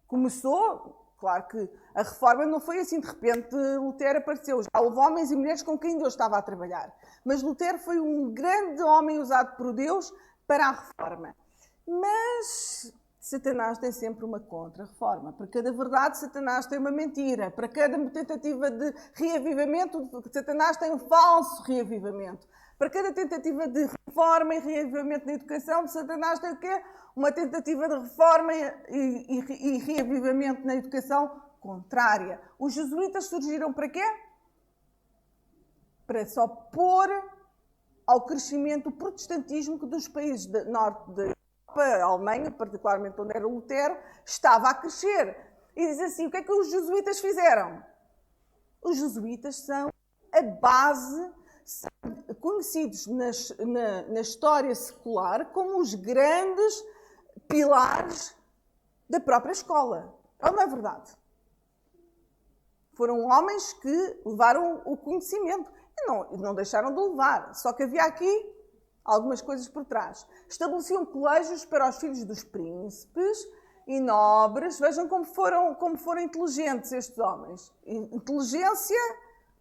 Começou, claro que a reforma não foi assim, de repente Lutero apareceu. Já houve homens e mulheres com quem Deus estava a trabalhar. Mas Lutero foi um grande homem usado por Deus para a reforma. Mas Satanás tem sempre uma contra-reforma. Para cada verdade, Satanás tem uma mentira. Para cada tentativa de reavivamento, Satanás tem um falso reavivamento. Para cada tentativa de reforma e reavivamento na educação, Satanás tem o quê? Uma tentativa de reforma e reavivamento na educação contrária. Os jesuítas surgiram para quê? Para se opor ao crescimento do protestantismo que dos países do norte da Europa, a Alemanha, particularmente onde era Lutero, estava a crescer. E diz assim, o que é que os jesuítas fizeram? Os jesuítas são a base, são conhecidos na história secular como os grandes pilares da própria escola. Ou não é verdade? Foram homens que levaram o conhecimento e não deixaram de levar. Só que havia aqui algumas coisas por trás. Estabeleciam colégios para os filhos dos príncipes e nobres. Vejam como foram inteligentes estes homens. Inteligência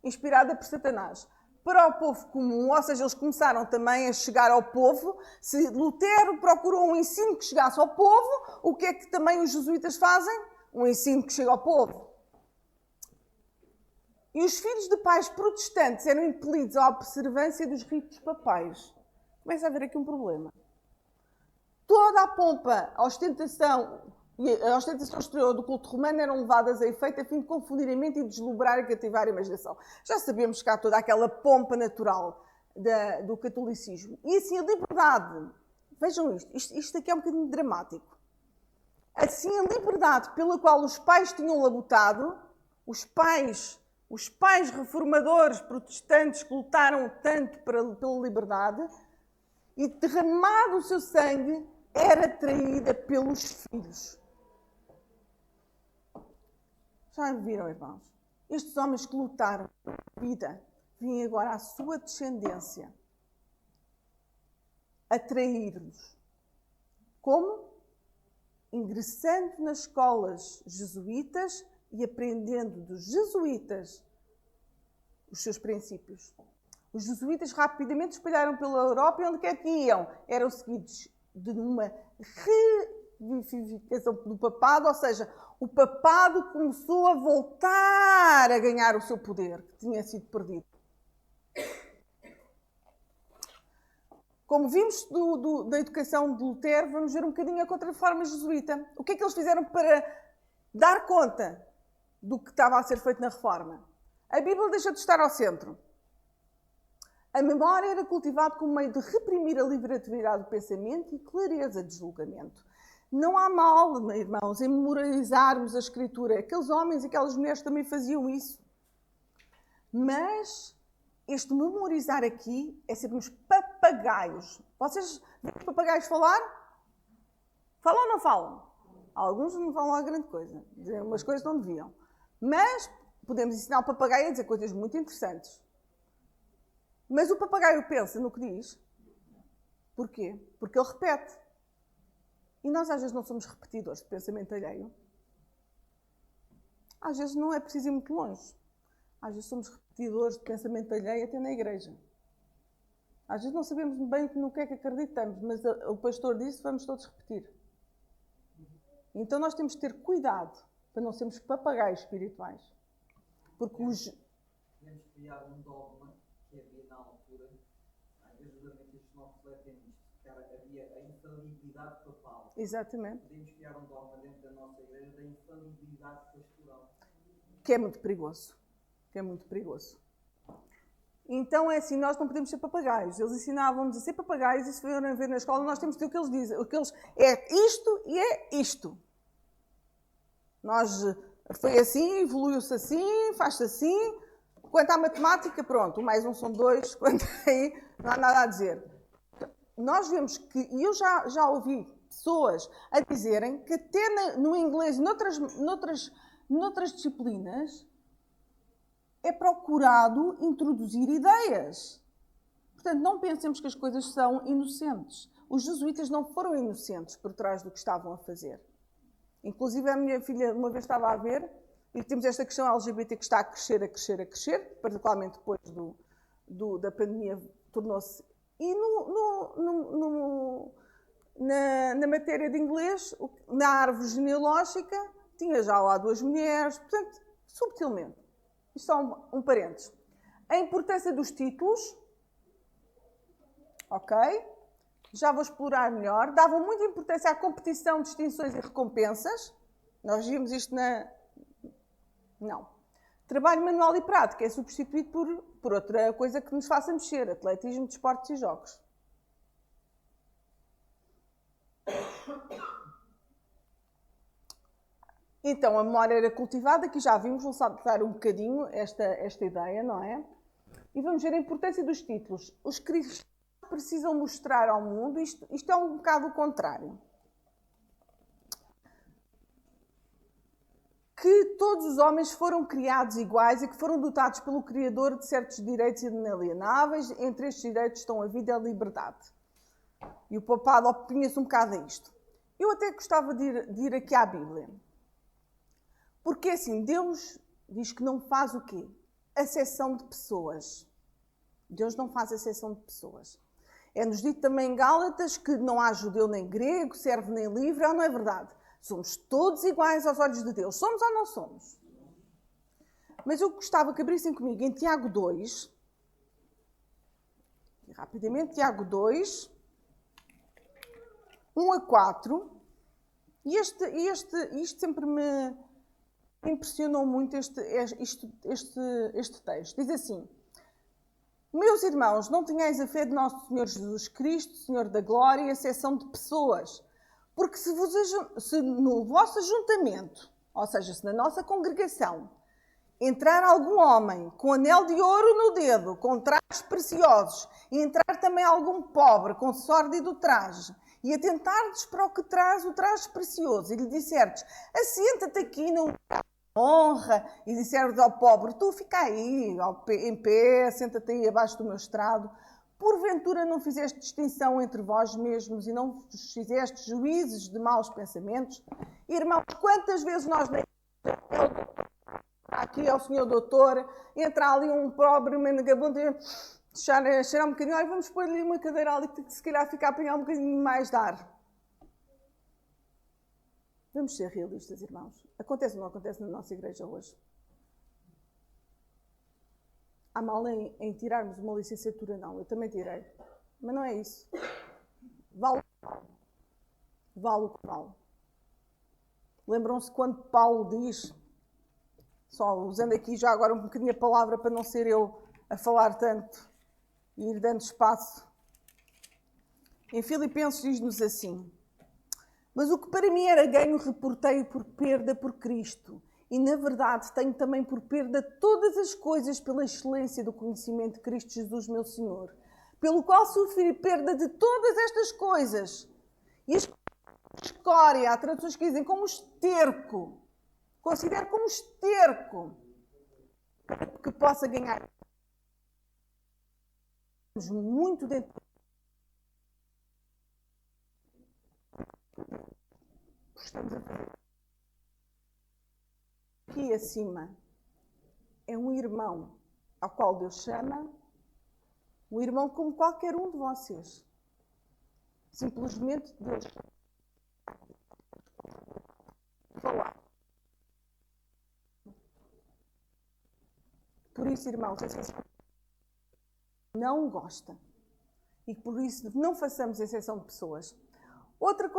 inspirada por Satanás. Para o povo comum, ou seja, eles começaram também a chegar ao povo. Se Lutero procurou um ensino que chegasse ao povo, o que é que também os jesuítas fazem? Um ensino que chega ao povo. E os filhos de pais protestantes eram impelidos à observância dos ritos papais. Começa a haver aqui um problema. Toda a pompa, a ostentação e a ostentação exterior do culto romano eram levadas a efeito a fim de confundir a mente e deslumbrar e cativar a imaginação. Já sabíamos que há toda aquela pompa natural do catolicismo. E assim, a liberdade, vejam isto aqui é um bocadinho dramático. Assim, a liberdade pela qual os pais tinham labutado, os pais reformadores protestantes que lutaram tanto pela liberdade e derramado o seu sangue, era traída pelos filhos. Já viram, irmãos? Estes homens que lutaram pela vida, vêm agora à sua descendência a trair-los. Como? Ingressando nas escolas jesuítas e aprendendo dos jesuítas os seus princípios. Os jesuítas rapidamente espalharam pela Europa e onde quer que iam? Eram seguidos de uma revivificação do papado, ou seja, o papado começou a voltar a ganhar o seu poder, que tinha sido perdido. Como vimos da educação de Lutero, vamos ver um bocadinho a contrarreforma jesuíta. O que é que eles fizeram para dar conta do que estava a ser feito na reforma? A Bíblia deixa de estar ao centro. A memória era cultivada como meio de reprimir a livre atividade do pensamento e clareza de julgamento. Não há mal, irmãos, em memorizarmos a Escritura. Aqueles homens e aquelas mulheres também faziam isso. Mas este memorizar aqui é sermos papagaios. Vocês veem os papagaios falar? Falam ou não falam? Alguns não falam lá grande coisa. Dizem umas coisas que não deviam. Mas podemos ensinar o papagaio a dizer coisas muito interessantes. Mas o papagaio pensa no que diz. Porquê? Porque ele repete. E nós às vezes não somos repetidores de pensamento alheio. Às vezes não é preciso ir muito longe. Às vezes somos repetidores de pensamento alheio até na igreja. Às vezes não sabemos bem no que é que acreditamos, mas o pastor disse, vamos todos repetir. Então nós temos que ter cuidado para não sermos papagaios espirituais. Porque Podemos criar um dogma que havia na altura, às vezes os adventistas não refletem isto, que havia a infalibilidade papal. Exatamente. Podemos criar um dogma dentro da nossa igreja da infalibilidade pastoral. Que é muito perigoso. Então é assim, nós não podemos ser papagaios. Eles ensinavam-nos a ser papagaios e se forem ver na escola nós temos que ter o que eles dizem. O que eles é isto e é isto. Foi assim, evoluiu-se assim, faz-se assim. Quanto à matemática, pronto, 1 mais 1 são 2. Quanto aí, não há nada a dizer. Nós vemos que, e eu já ouvi pessoas a dizerem que até no inglês e noutras disciplinas é procurado introduzir ideias. Portanto, não pensemos que as coisas são inocentes. Os jesuítas não foram inocentes por trás do que estavam a fazer. Inclusive, a minha filha uma vez estava a ver, e temos esta questão LGBT que está a crescer, particularmente depois da pandemia tornou-se... E na matéria de inglês, na árvore genealógica, tinha já lá 2 mulheres, portanto, subtilmente. Isto é um parênteses. A importância dos títulos ok? Já vou explorar melhor. Davam muita importância à competição, distinções e recompensas. Nós vimos isto na... Não. Trabalho manual e prático é substituído por outra coisa que nos faça mexer. Atletismo, desportos e jogos. Então, a memória era cultivada, aqui já vimos, vou saltar um bocadinho esta ideia, não é? E vamos ver a importância dos títulos. Os cristãos precisam mostrar ao mundo, isto é um bocado o contrário, que todos os homens foram criados iguais e que foram dotados pelo Criador de certos direitos inalienáveis. Entre estes direitos estão a vida e a liberdade. E o papado opinha-se um bocado a isto. Eu até gostava de ir aqui à Bíblia. Porque assim, Deus diz que não faz o quê? Acepção de pessoas. Deus não faz acepção de pessoas. É-nos dito também em Gálatas que não há judeu nem grego, servo nem livre, ou não é verdade? Somos todos iguais aos olhos de Deus. Somos ou não somos? Mas eu gostava que abrissem comigo em Tiago 2. Rapidamente, Tiago 2, 1 a 4. E isto sempre me impressionou muito, este texto. Diz assim: meus irmãos, não tenhais a fé de nosso Senhor Jesus Cristo, Senhor da glória, e exceção de pessoas. Porque se no vosso ajuntamento, ou seja, se na nossa congregação, entrar algum homem com anel de ouro no dedo, com trajes preciosos, e entrar também algum pobre com sórdido traje, e atentardes para o que traz o traje precioso, e lhe disserdes: assenta-te aqui no honra, e disserdes ao pobre: tu fica aí, em pé, senta-te aí abaixo do meu estrado. Porventura não fizeste distinção entre vós mesmos e não fizeste juízes de maus pensamentos? Irmãos, quantas vezes nós aqui é o senhor doutor, entra ali um pobre mendigabundo e cheirar um bocadinho, olha, vamos pôr-lhe uma cadeira ali que se calhar fica a apanhar um bocadinho mais de ar. Vamos ser realistas, irmãos. Acontece ou não acontece na nossa igreja hoje? Há mal em tirarmos uma licenciatura? Não, eu também tirei. Mas não é isso. Vale o que vale. Lembram-se quando Paulo diz, só usando aqui já agora um bocadinho a palavra para não ser eu a falar tanto e ir dando espaço. Em Filipenses diz-nos assim: mas o que para mim era ganho reportei por perda por Cristo. E, na verdade, tenho também por perda todas as coisas pela excelência do conhecimento de Cristo Jesus, meu Senhor, pelo qual sofri perda de todas estas coisas. E a escória, há traduções que dizem como esterco. Considero como esterco que possa ganhar muito dentro. Estamos a fazer aqui acima é um irmão ao qual Deus chama, um irmão como qualquer um de vocês. Simplesmente Deus falar. Por isso, irmãos, não gosta. E por isso não façamos exceção de pessoas. Outro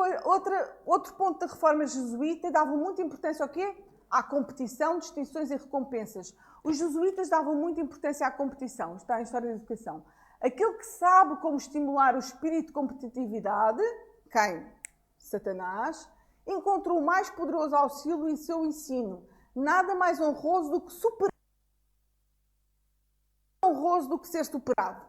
ponto da reforma jesuíta dava muita importância ao quê? À competição, distinções e recompensas. Os jesuítas davam muita importância à competição. Está em História da Educação. Aquele que sabe como estimular o espírito de competitividade, quem? Satanás, encontrou o mais poderoso auxílio em seu ensino. Nada mais honroso do que ser superado.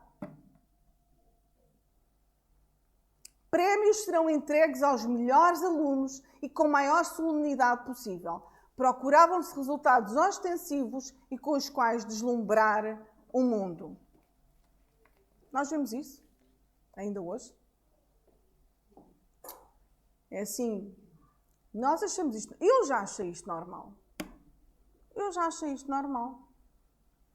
Prémios serão entregues aos melhores alunos e com maior solenidade possível. Procuravam-se resultados ostensivos e com os quais deslumbrar o mundo. Nós vemos isso, ainda hoje. É assim, nós achamos isto... Eu já achei isto normal.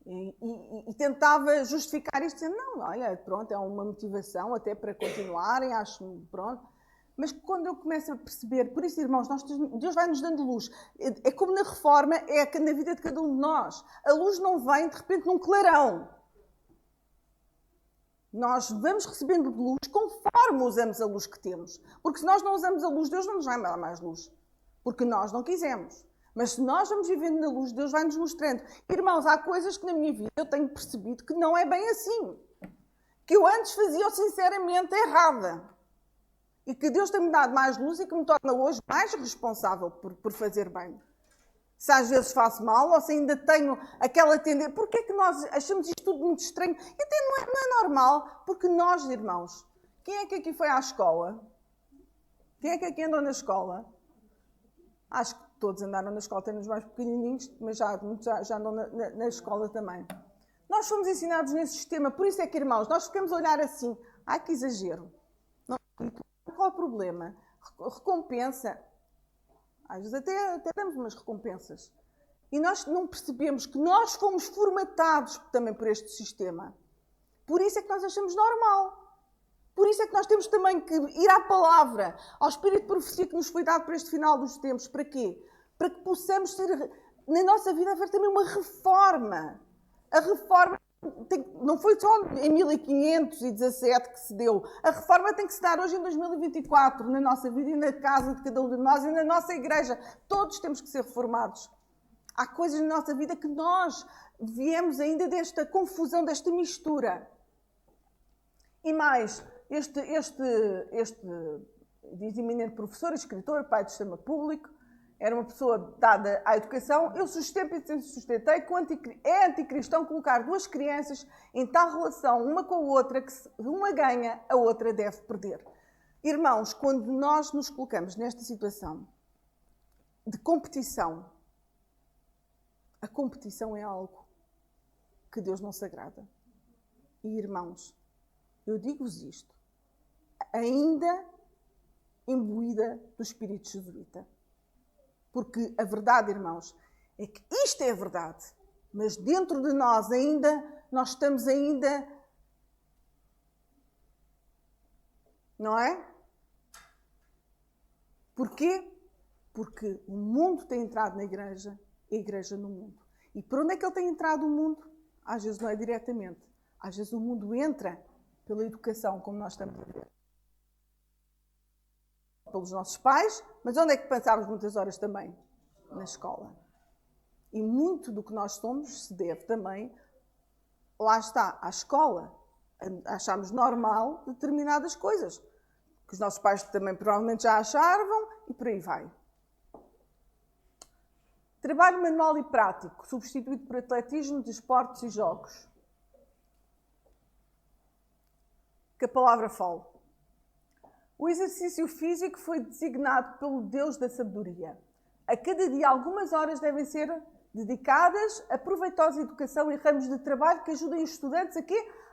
E tentava justificar isto, dizendo, não, olha, pronto, é uma motivação até para continuarem, acho, pronto. Mas quando eu começo a perceber, por isso, irmãos, Deus vai nos dando luz. É como na reforma, é na vida de cada um de nós. A luz não vem, de repente, num clarão. Nós vamos recebendo luz conforme usamos a luz que temos. Porque se nós não usamos a luz, Deus não nos vai dar mais luz. Porque nós não quisemos. Mas se nós vamos vivendo na luz, Deus vai nos mostrando. Irmãos, há coisas que na minha vida eu tenho percebido que não é bem assim. Que eu antes fazia sinceramente errada. E que Deus tem-me dado mais luz e que me torna hoje mais responsável por fazer bem. Se às vezes faço mal ou se ainda tenho aquela tendência. Porquê é que nós achamos isto tudo muito estranho? E até não é normal, porque nós, irmãos, quem é que aqui foi à escola? Quem é que aqui andou na escola? Acho que todos andaram na escola, temos mais pequenininhos, mas já andam na escola também. Nós fomos ensinados nesse sistema, por isso é que, irmãos, nós ficamos a olhar assim, ai que exagero. Não, qual é o problema? Recompensa. Às vezes até damos umas recompensas. E nós não percebemos que nós fomos formatados também por este sistema. Por isso é que nós achamos normal. Por isso é que nós temos também que ir à palavra, ao Espírito de Profecia que nos foi dado para este final dos tempos. Para quê? Para que possamos ter, na nossa vida, haver também uma reforma. A reforma não foi só em 1517 que se deu. A reforma tem que se dar hoje em 2024, na nossa vida e na casa de cada um de nós e na nossa igreja. Todos temos que ser reformados. Há coisas na nossa vida que nós viemos ainda desta confusão, desta mistura. E mais, este diz eminente professor, escritor, pai do sistema público, era uma pessoa dada à educação. Eu sustentei que é anticristão colocar duas crianças em tal relação, uma com a outra, que se uma ganha, a outra deve perder. Irmãos, quando nós nos colocamos nesta situação de competição, a competição é algo que Deus não se agrada. E, irmãos, eu digo-vos isto, ainda imbuída do espírito jesuíta. Porque a verdade, irmãos, é que isto é a verdade. Mas dentro de nós nós estamos ainda... Não é? Porquê? Porque o mundo tem entrado na igreja, a igreja no mundo. E por onde é que ele tem entrado o mundo? Às vezes não é diretamente. Às vezes o mundo entra pela educação, como nós estamos a ver. Pelos nossos pais, mas onde é que passávamos muitas horas também? Na escola. E muito do que nós somos se deve também, lá está, à escola. Achamos normal determinadas coisas, que os nossos pais também provavelmente já achavam, e por aí vai. Trabalho manual e prático, substituído por atletismo, desportos e jogos. Que a palavra fale. O exercício físico foi designado pelo Deus da sabedoria. A cada dia, algumas horas devem ser dedicadas a proveitosa educação e ramos de trabalho que ajudem os estudantes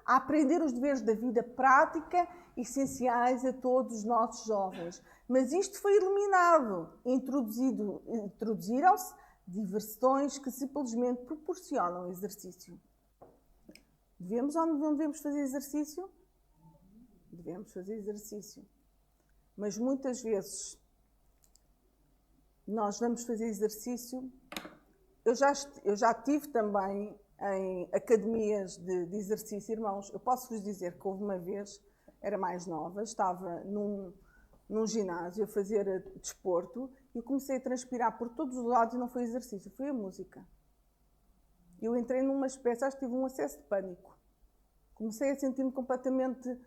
a aprender os deveres da vida prática essenciais a todos os nossos jovens. Mas isto foi eliminado. Introduziram-se diversões que simplesmente proporcionam exercício. Devemos ou não devemos fazer exercício? Devemos fazer exercício. Mas muitas vezes nós vamos fazer exercício. Eu já tive também em academias de exercício, irmãos. Eu posso vos dizer que houve uma vez, era mais nova, estava num ginásio a fazer desporto e eu comecei a transpirar por todos os lados e não foi exercício, foi a música. Eu entrei numa espécie, acho que tive um acesso de pânico. Comecei a sentir-me completamente...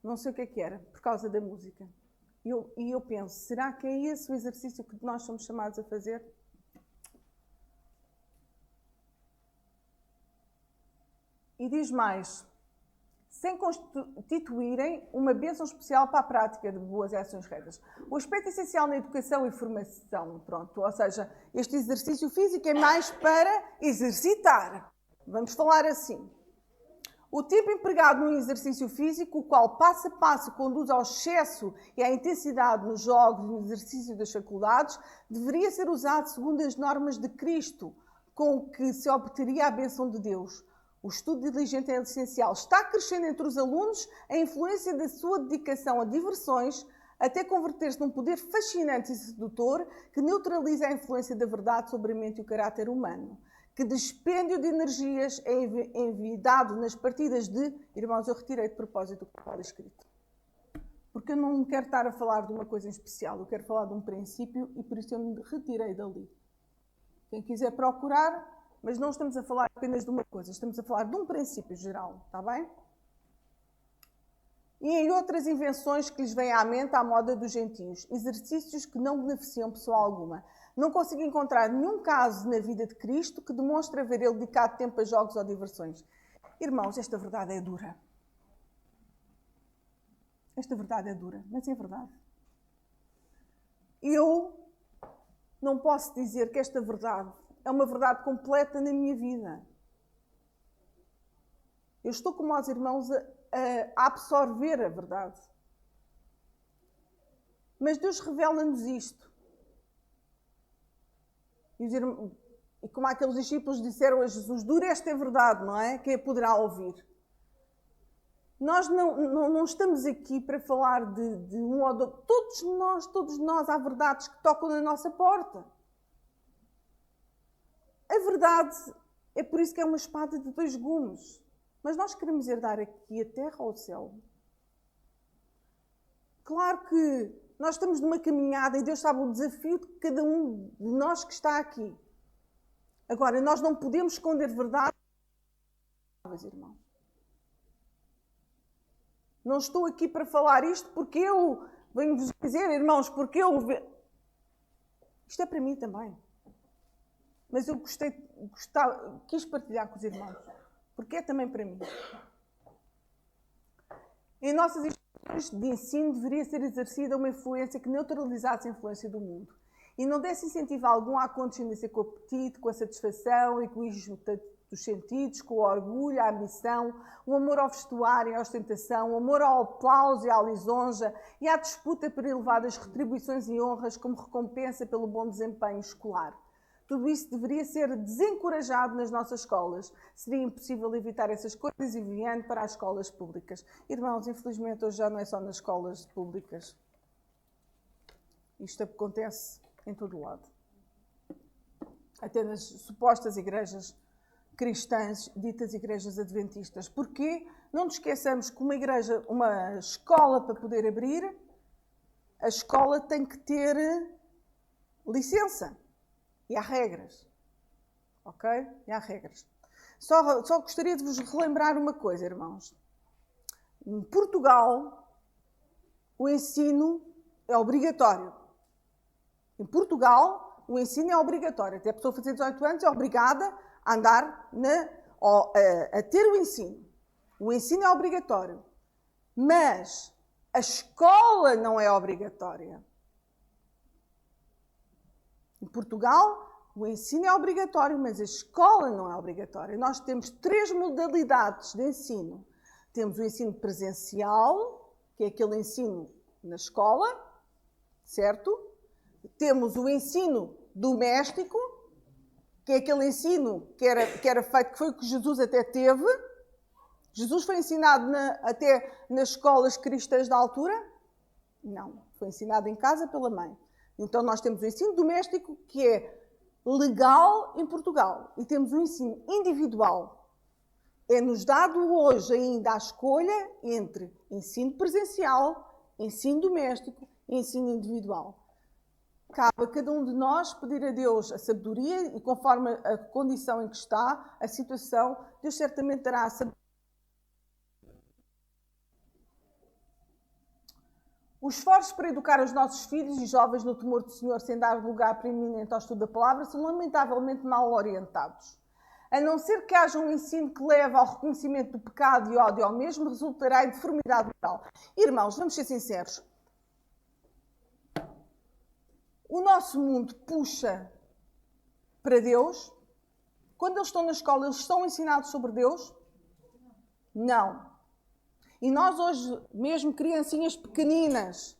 Não sei o que era, por causa da música. E eu penso, será que é esse o exercício que nós somos chamados a fazer? E diz mais, sem constituírem uma bênção especial para a prática de boas ações retas. O aspecto essencial na educação e formação, pronto, ou seja, este exercício físico é mais para exercitar. Vamos falar assim. O tempo empregado no exercício físico, o qual passo a passo conduz ao excesso e à intensidade nos jogos e no exercício das faculdades, deveria ser usado segundo as normas de Cristo, com que se obteria a bênção de Deus. O estudo diligente é essencial. Está crescendo entre os alunos a influência da sua dedicação a diversões, até converter-se num poder fascinante e sedutor que neutraliza a influência da verdade sobre a mente e o caráter humano. Que dispêndio de energias é envidado nas partidas de... Irmãos, eu retirei de propósito o que estava escrito. Porque eu não quero estar a falar de uma coisa em especial, eu quero falar de um princípio e por isso eu me retirei dali. Quem quiser procurar, mas não estamos a falar apenas de uma coisa, estamos a falar de um princípio geral, está bem? E em outras invenções que lhes vêm à mente à moda dos gentios, exercícios que não beneficiam pessoa alguma. Não consigo encontrar nenhum caso na vida de Cristo que demonstre haver ele dedicado tempo a jogos ou diversões. Irmãos, esta verdade é dura. Esta verdade é dura, mas é verdade. Eu não posso dizer que esta verdade é uma verdade completa na minha vida. Eu estou como os irmãos a absorver a verdade. Mas Deus revela-nos isto. E como aqueles discípulos disseram a Jesus, dura esta é verdade, não é? Quem a poderá ouvir? Nós não estamos aqui para falar de um ou de outro. Todos nós, há verdades que tocam na nossa porta. A verdade é por isso que é uma espada de dois gumes. Mas nós queremos herdar aqui a terra ou o céu? Claro que nós estamos numa caminhada e Deus sabe o desafio de cada um de nós que está aqui. Agora, nós não podemos esconder verdade, irmãos. Não estou aqui para falar isto porque eu venho-vos dizer, irmãos, porque eu... Isto é para mim também. Mas eu quis partilhar com os irmãos. Porque é também para mim. Em nossas instituições de ensino deveria ser exercida uma influência que neutralizasse a influência do mundo. E não desse incentivo algum à condescendência com o apetite, com a satisfação, o egoísmo dos sentidos, com o orgulho, a ambição, o amor ao vestuário e à ostentação, o amor ao aplauso e à lisonja e à disputa por elevadas retribuições e honras como recompensa pelo bom desempenho escolar. Tudo isso deveria ser desencorajado nas nossas escolas. Seria impossível evitar essas coisas enviando para as escolas públicas. Irmãos, infelizmente hoje já não é só nas escolas públicas. Isto acontece em todo o lado. Até nas supostas igrejas cristãs, ditas igrejas adventistas. Porquê? Não nos esqueçamos que uma escola para poder abrir, a escola tem que ter licença. E há regras. Ok? E há regras. Só gostaria de vos relembrar uma coisa, irmãos. Em Portugal, o ensino é obrigatório. Em Portugal, o ensino é obrigatório. Até a pessoa fazer 18 anos é obrigada a andar a ter o ensino. O ensino é obrigatório. Mas a escola não é obrigatória. Em Portugal, o ensino é obrigatório, mas a escola não é obrigatória. Nós temos 3 modalidades de ensino. Temos o ensino presencial, que é aquele ensino na escola, certo? Temos o ensino doméstico, que é aquele ensino que era feito, que foi o que Jesus até teve. Jesus foi ensinado até nas escolas cristãs da altura? Não, foi ensinado em casa pela mãe. Então nós temos o ensino doméstico, que é legal em Portugal, e temos o ensino individual. É-nos dado hoje ainda a escolha entre ensino presencial, ensino doméstico e ensino individual. Cabe a cada um de nós pedir a Deus a sabedoria e conforme a condição em que está, a situação, Deus certamente dará a sabedoria. Os esforços para educar os nossos filhos e jovens no temor do Senhor, sem dar lugar preeminente ao estudo da palavra, são lamentavelmente mal orientados. A não ser que haja um ensino que leve ao reconhecimento do pecado e ódio ao mesmo, resultará em deformidade moral. Irmãos, vamos ser sinceros. O nosso mundo puxa para Deus. Quando eles estão na escola, eles são ensinados sobre Deus? Não. E nós hoje, mesmo criancinhas pequeninas,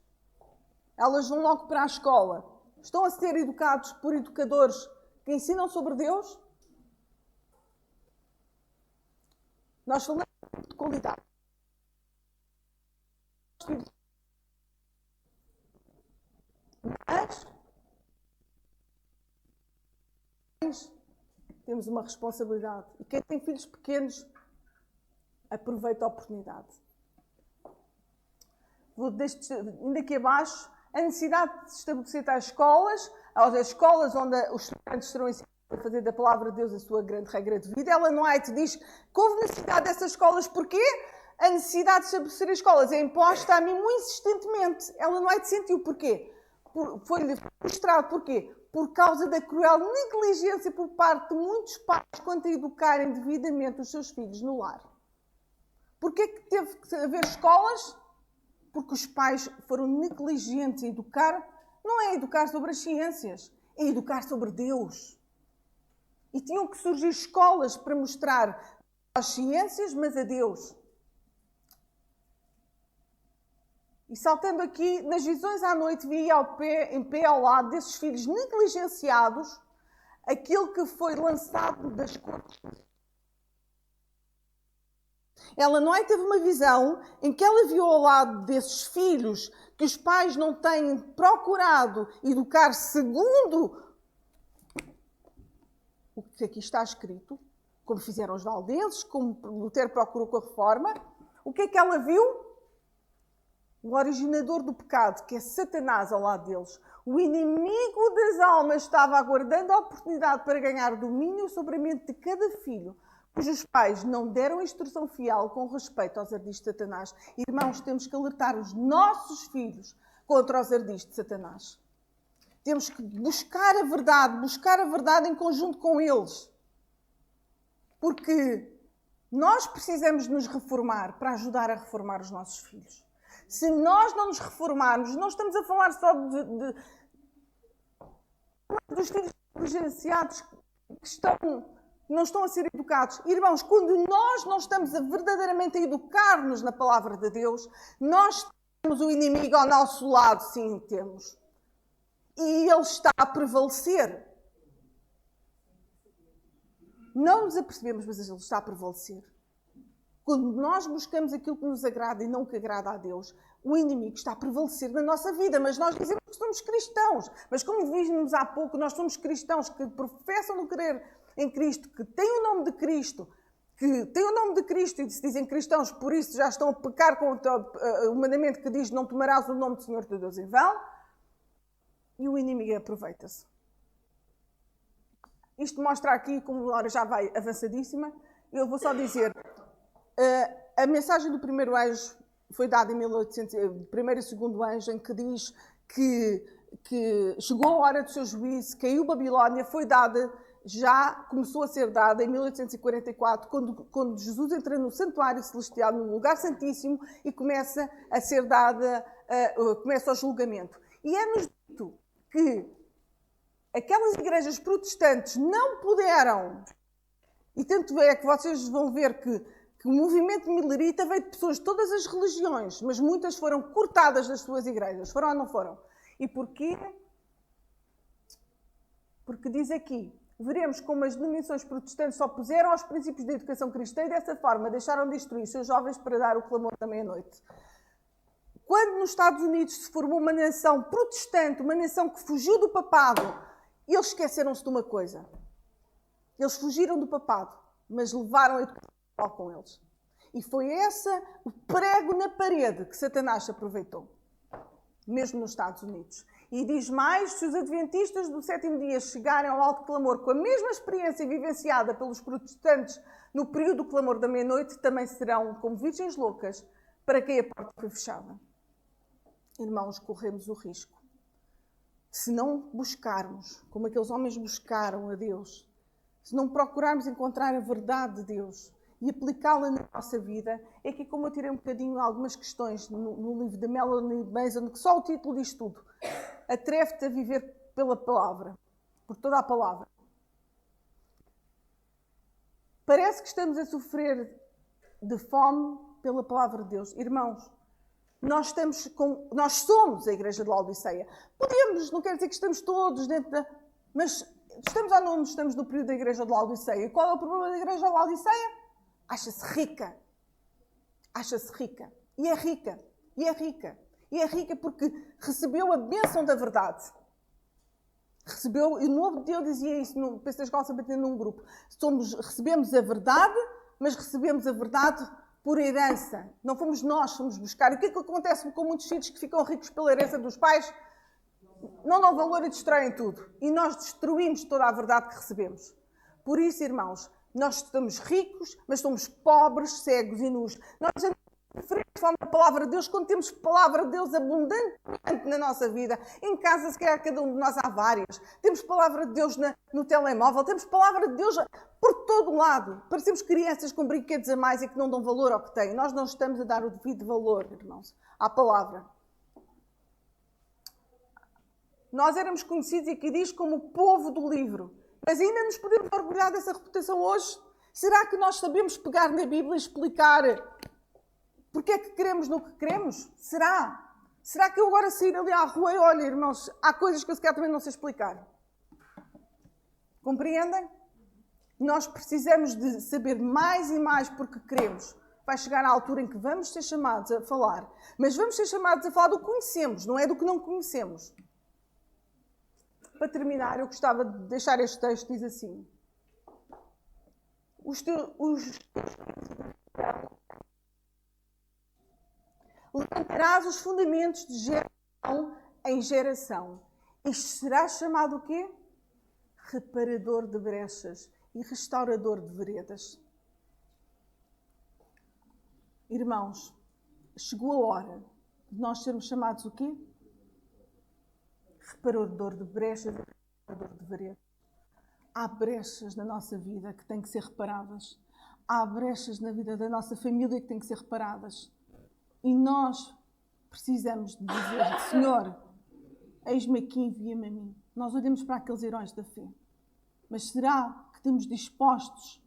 elas vão logo para a escola. Estão a ser educados por educadores que ensinam sobre Deus? Nós falamos de qualidade. Mas temos uma responsabilidade. E quem tem filhos pequenos, aproveita a oportunidade. Vou indo aqui abaixo, a necessidade de se estabelecer tais escolas, as escolas onde os estudantes serão ensinados a fazer da palavra de Deus a sua grande regra de vida. Ellen White diz que houve necessidade dessas escolas. Porquê? A necessidade de estabelecer escolas é imposta a mim muito insistentemente. Ellen White sentiu porquê? Foi-lhe mostrado porquê? Por causa da cruel negligência por parte de muitos pais quanto a educarem devidamente os seus filhos no lar. Porquê que teve que haver escolas? Porque os pais foram negligentes em educar. Não é educar sobre as ciências, é educar sobre Deus. E tinham que surgir escolas para mostrar as ciências, mas a Deus. E saltando aqui, nas visões à noite, vi em pé ao lado desses filhos negligenciados, aquilo que foi lançado das cortes. Ellen White teve uma visão em que ela viu ao lado desses filhos que os pais não têm procurado educar segundo o que aqui está escrito, como fizeram os valdenses, como Lutero procurou com a Reforma. O que é que ela viu? O originador do pecado, que é Satanás ao lado deles. O inimigo das almas estava aguardando a oportunidade para ganhar domínio sobre a mente de cada filho, cujos pais não deram instrução fiel com respeito aos ardis de Satanás. Irmãos, temos que alertar os nossos filhos contra os ardis de Satanás. Temos que buscar a verdade em conjunto com eles. Porque nós precisamos nos reformar para ajudar a reformar os nossos filhos. Se nós não nos reformarmos, não estamos a falar só dos filhos negligenciados que não estão a ser educados. Irmãos, quando nós não estamos verdadeiramente a educar-nos na palavra de Deus, nós temos o inimigo ao nosso lado, sim, temos. E ele está a prevalecer. Não nos apercebemos, mas ele está a prevalecer. Quando nós buscamos aquilo que nos agrada e não o que agrada a Deus, o inimigo está a prevalecer na nossa vida. Mas nós dizemos que somos cristãos. Mas como vimos há pouco, nós somos cristãos que professam no crer em Cristo, que têm o nome de Cristo, e se dizem cristãos, por isso já estão a pecar contra o mandamento que diz: não tomarás o nome do Senhor teu Deus em vão. E o inimigo aproveita-se. Isto mostra aqui, como a hora já vai avançadíssima, eu vou só dizer, a mensagem do primeiro anjo foi dada em 1800, primeiro e segundo anjo, em que diz que chegou a hora do seu juízo, caiu Babilónia, foi dada, já começou a ser dada em 1844, quando Jesus entra no santuário celestial, no lugar santíssimo, e começa a ser dada, começa o julgamento. E é-nos dito que aquelas igrejas protestantes não puderam, e tanto é que vocês vão ver que o movimento milerita veio de pessoas de todas as religiões, mas muitas foram cortadas das suas igrejas. Foram ou não foram? E porquê? Porque diz aqui, veremos como as denominações protestantes se opuseram aos princípios da educação cristã e dessa forma deixaram de instruir os seus jovens para dar o clamor da meia-noite. Quando nos Estados Unidos se formou uma nação protestante, uma nação que fugiu do papado, eles esqueceram-se de uma coisa. Eles fugiram do papado, mas levaram a educação com eles. E foi o prego na parede que Satanás se aproveitou, mesmo nos Estados Unidos. E diz mais, se os adventistas do sétimo dia chegarem ao alto clamor com a mesma experiência vivenciada pelos protestantes no período do clamor da meia-noite, também serão como virgens loucas para quem a porta foi fechada. Irmãos, corremos o risco. Se não buscarmos, como aqueles homens buscaram a Deus, se não procurarmos encontrar a verdade de Deus e aplicá-la na nossa vida, é que, como eu tirei um bocadinho algumas questões no livro da Melanie Mason, que só o título diz tudo: atreve-te a viver pela palavra, por toda a palavra. Parece que estamos a sofrer de fome pela palavra de Deus. Irmãos, nós somos a Igreja de Laodiceia. Podemos, não quer dizer que estamos todos dentro da... Mas estamos ou não estamos no período da Igreja de Laodiceia? E qual é o problema da Igreja de Laodiceia? Acha-se rica. Acha-se rica. E é rica. E é rica. E é rica porque recebeu a bênção da verdade. recebeu, e o novo de Deus dizia isso, penso na escola sabatina num grupo, recebemos a verdade, mas recebemos a verdade por herança. Não fomos nós, fomos buscar. E o que é que acontece com muitos filhos que ficam ricos pela herança dos pais? Não dão valor e destroem tudo. E nós destruímos toda a verdade que recebemos. Por isso, irmãos, nós estamos ricos, mas somos pobres, cegos e nus. Nós diferente da palavra de Deus, quando temos palavra de Deus abundantemente na nossa vida. Em casa, se calhar, cada um de nós há várias. Temos palavra de Deus no telemóvel, temos palavra de Deus por todo lado. Parecemos crianças com brinquedos a mais e que não dão valor ao que têm. Nós não estamos a dar o devido valor, irmãos, à palavra. Nós éramos conhecidos, e aqui diz, como o povo do livro. Mas ainda nos podemos orgulhar dessa reputação hoje? Será que nós sabemos pegar na Bíblia e explicar porque é que queremos no que queremos? Será? Será que eu agora sair ali à rua e olha, irmãos, há coisas que eu sequer também não sei explicar? Compreendem? Nós precisamos de saber mais e mais porque queremos. Vai chegar à altura em que vamos ser chamados a falar. Mas vamos ser chamados a falar do que conhecemos, não é do que não conhecemos. Para terminar, eu gostava de deixar este texto, diz assim. Levantarás os fundamentos de geração em geração. Isto será chamado o quê? Reparador de brechas e restaurador de veredas. Irmãos, chegou a hora de nós sermos chamados o quê? Reparador de brechas e restaurador de veredas. Há brechas na nossa vida que têm que ser reparadas. Há brechas na vida da nossa família que têm que ser reparadas. E nós precisamos de dizer, Senhor, eis-me aqui, envia-me a mim. Nós olhamos para aqueles heróis da fé. Mas será que estamos dispostos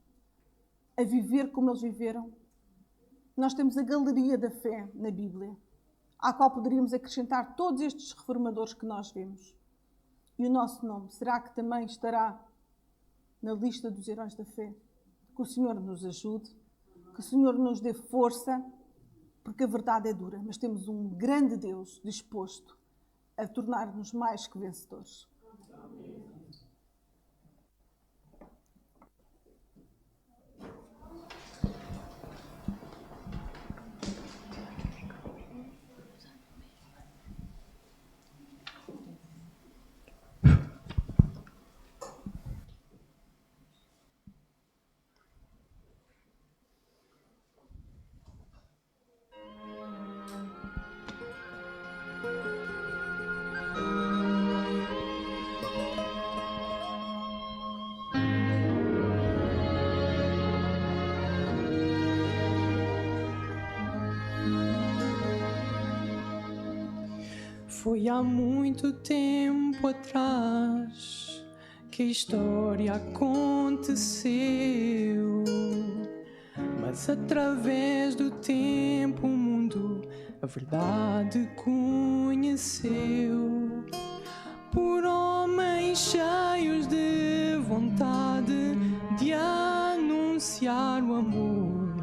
a viver como eles viveram? Nós temos a galeria da fé na Bíblia, à qual poderíamos acrescentar todos estes reformadores que nós vemos. E o nosso nome, será que também estará na lista dos heróis da fé? Que o Senhor nos ajude, que o Senhor nos dê força, porque a verdade é dura, mas temos um grande Deus disposto a tornar-nos mais que vencedores. Foi há muito tempo atrás que a história aconteceu, mas através do tempo o mundo a verdade conheceu. Por homens cheios de vontade de anunciar o amor,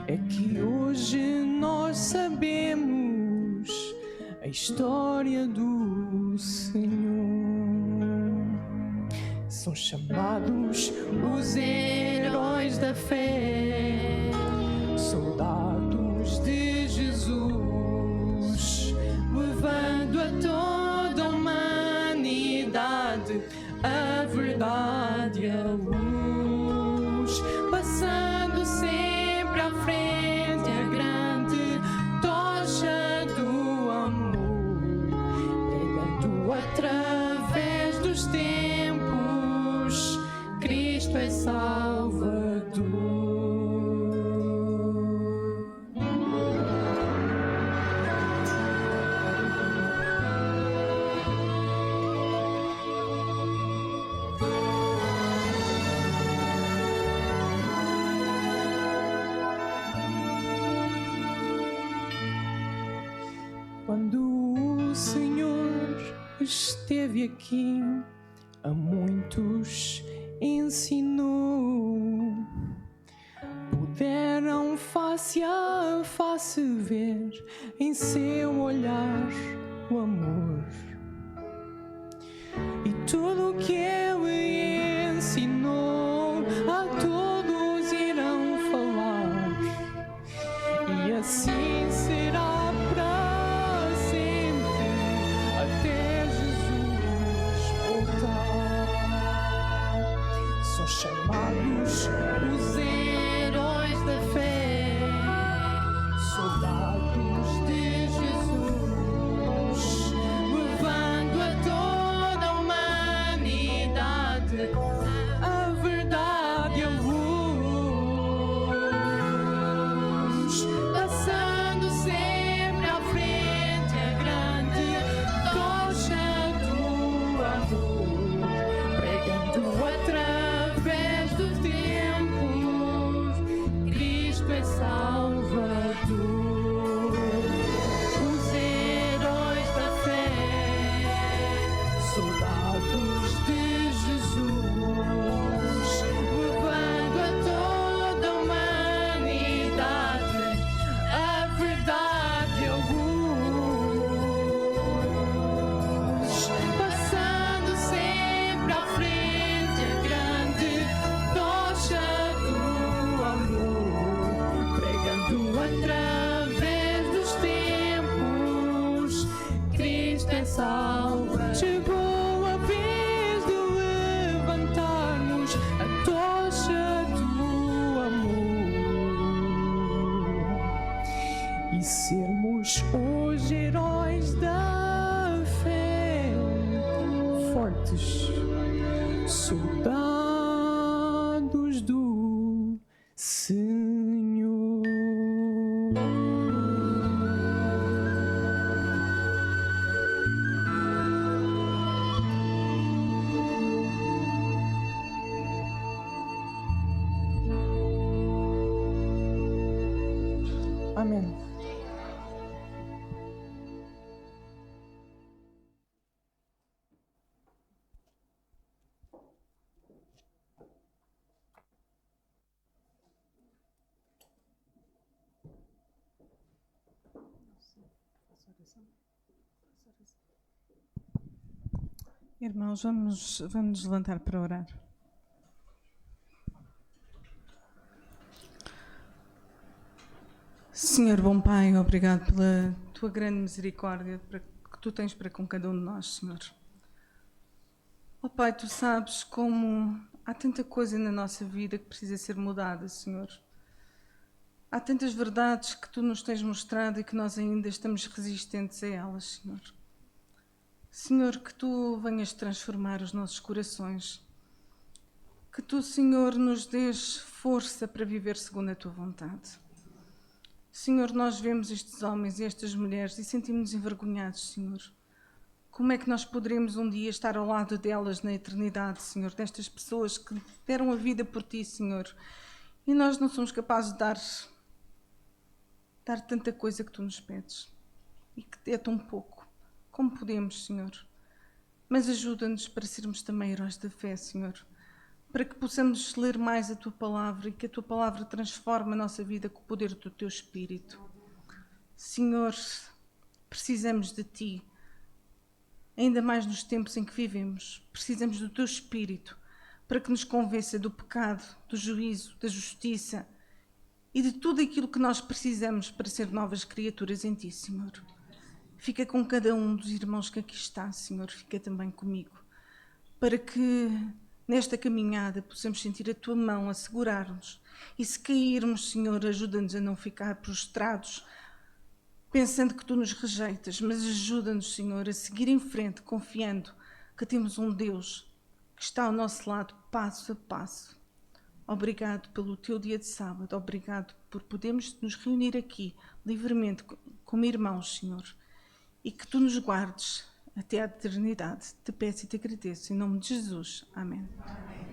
é que hoje nós sabemos a história do Senhor. São chamados os heróis da fé, soldados de Jesus, levando a toda a humanidade a verdade e a luz, passando sempre à frente a grande tocha do amor, pregando através dos tempos, Cristo é Salvador. Quando o Senhor esteve aqui, a muitos ensinou. Puderam face a face ver em seu olhar o amor. e tudo o que ele ensinou a todos irão falar, e assim será para sempre até Jesus voltar. São chamados os heróis da fé, soldados de Jesus, levando a toda a humanidade a verdade e a luz, passando sempre à frente a grande tocha do amor, pregando através dos tempos, Cristo é Salvador. Os heróis da fé, soldados de Jesus, levando a toda a humanidade a verdade e a luz, passando sempre à frente a grande tocha do amor, pregando através dos tempos, Cristo é Salvador. Chegou a vez de levantarmos a tocha do amor e sermos os heróis da fé, fortes soldados do Senhor. Amém. Irmãos, vamos nos levantar para orar. Senhor bom Pai, obrigado pela tua grande misericórdia que tu tens para com cada um de nós, Senhor. Ó Pai, tu sabes como há tanta coisa na nossa vida que precisa ser mudada, Senhor. Há tantas verdades que tu nos tens mostrado e que nós ainda estamos resistentes a elas, Senhor. Senhor, que tu venhas transformar os nossos corações. Que tu, Senhor, nos dês força para viver segundo a tua vontade. Senhor, nós vemos estes homens e estas mulheres e sentimos-nos envergonhados, Senhor. Como é que nós poderemos um dia estar ao lado delas na eternidade, Senhor, destas pessoas que deram a vida por ti, Senhor, e nós não somos capazes de dar tanta coisa que tu nos pedes e que é tão pouco. Como podemos, Senhor? Mas ajuda-nos para sermos também heróis da fé, Senhor, para que possamos ler mais a tua palavra e que a tua palavra transforme a nossa vida com o poder do teu Espírito. Senhor, precisamos de ti, ainda mais nos tempos em que vivemos. Precisamos do teu Espírito para que nos convença do pecado, do juízo, da justiça e de tudo aquilo que nós precisamos para ser novas criaturas em ti, Senhor. Fica com cada um dos irmãos que aqui está, Senhor, fica também comigo, para que nesta caminhada possamos sentir a tua mão a segurar-nos e se cairmos, Senhor, ajuda-nos a não ficar prostrados, pensando que tu nos rejeitas, mas ajuda-nos, Senhor, a seguir em frente, confiando que temos um Deus que está ao nosso lado, passo a passo. Obrigado pelo teu dia de sábado, obrigado por podermos nos reunir aqui livremente como irmãos, Senhor, e que tu nos guardes até à eternidade. Te peço e te agradeço, em nome de Jesus. Amém. Amém.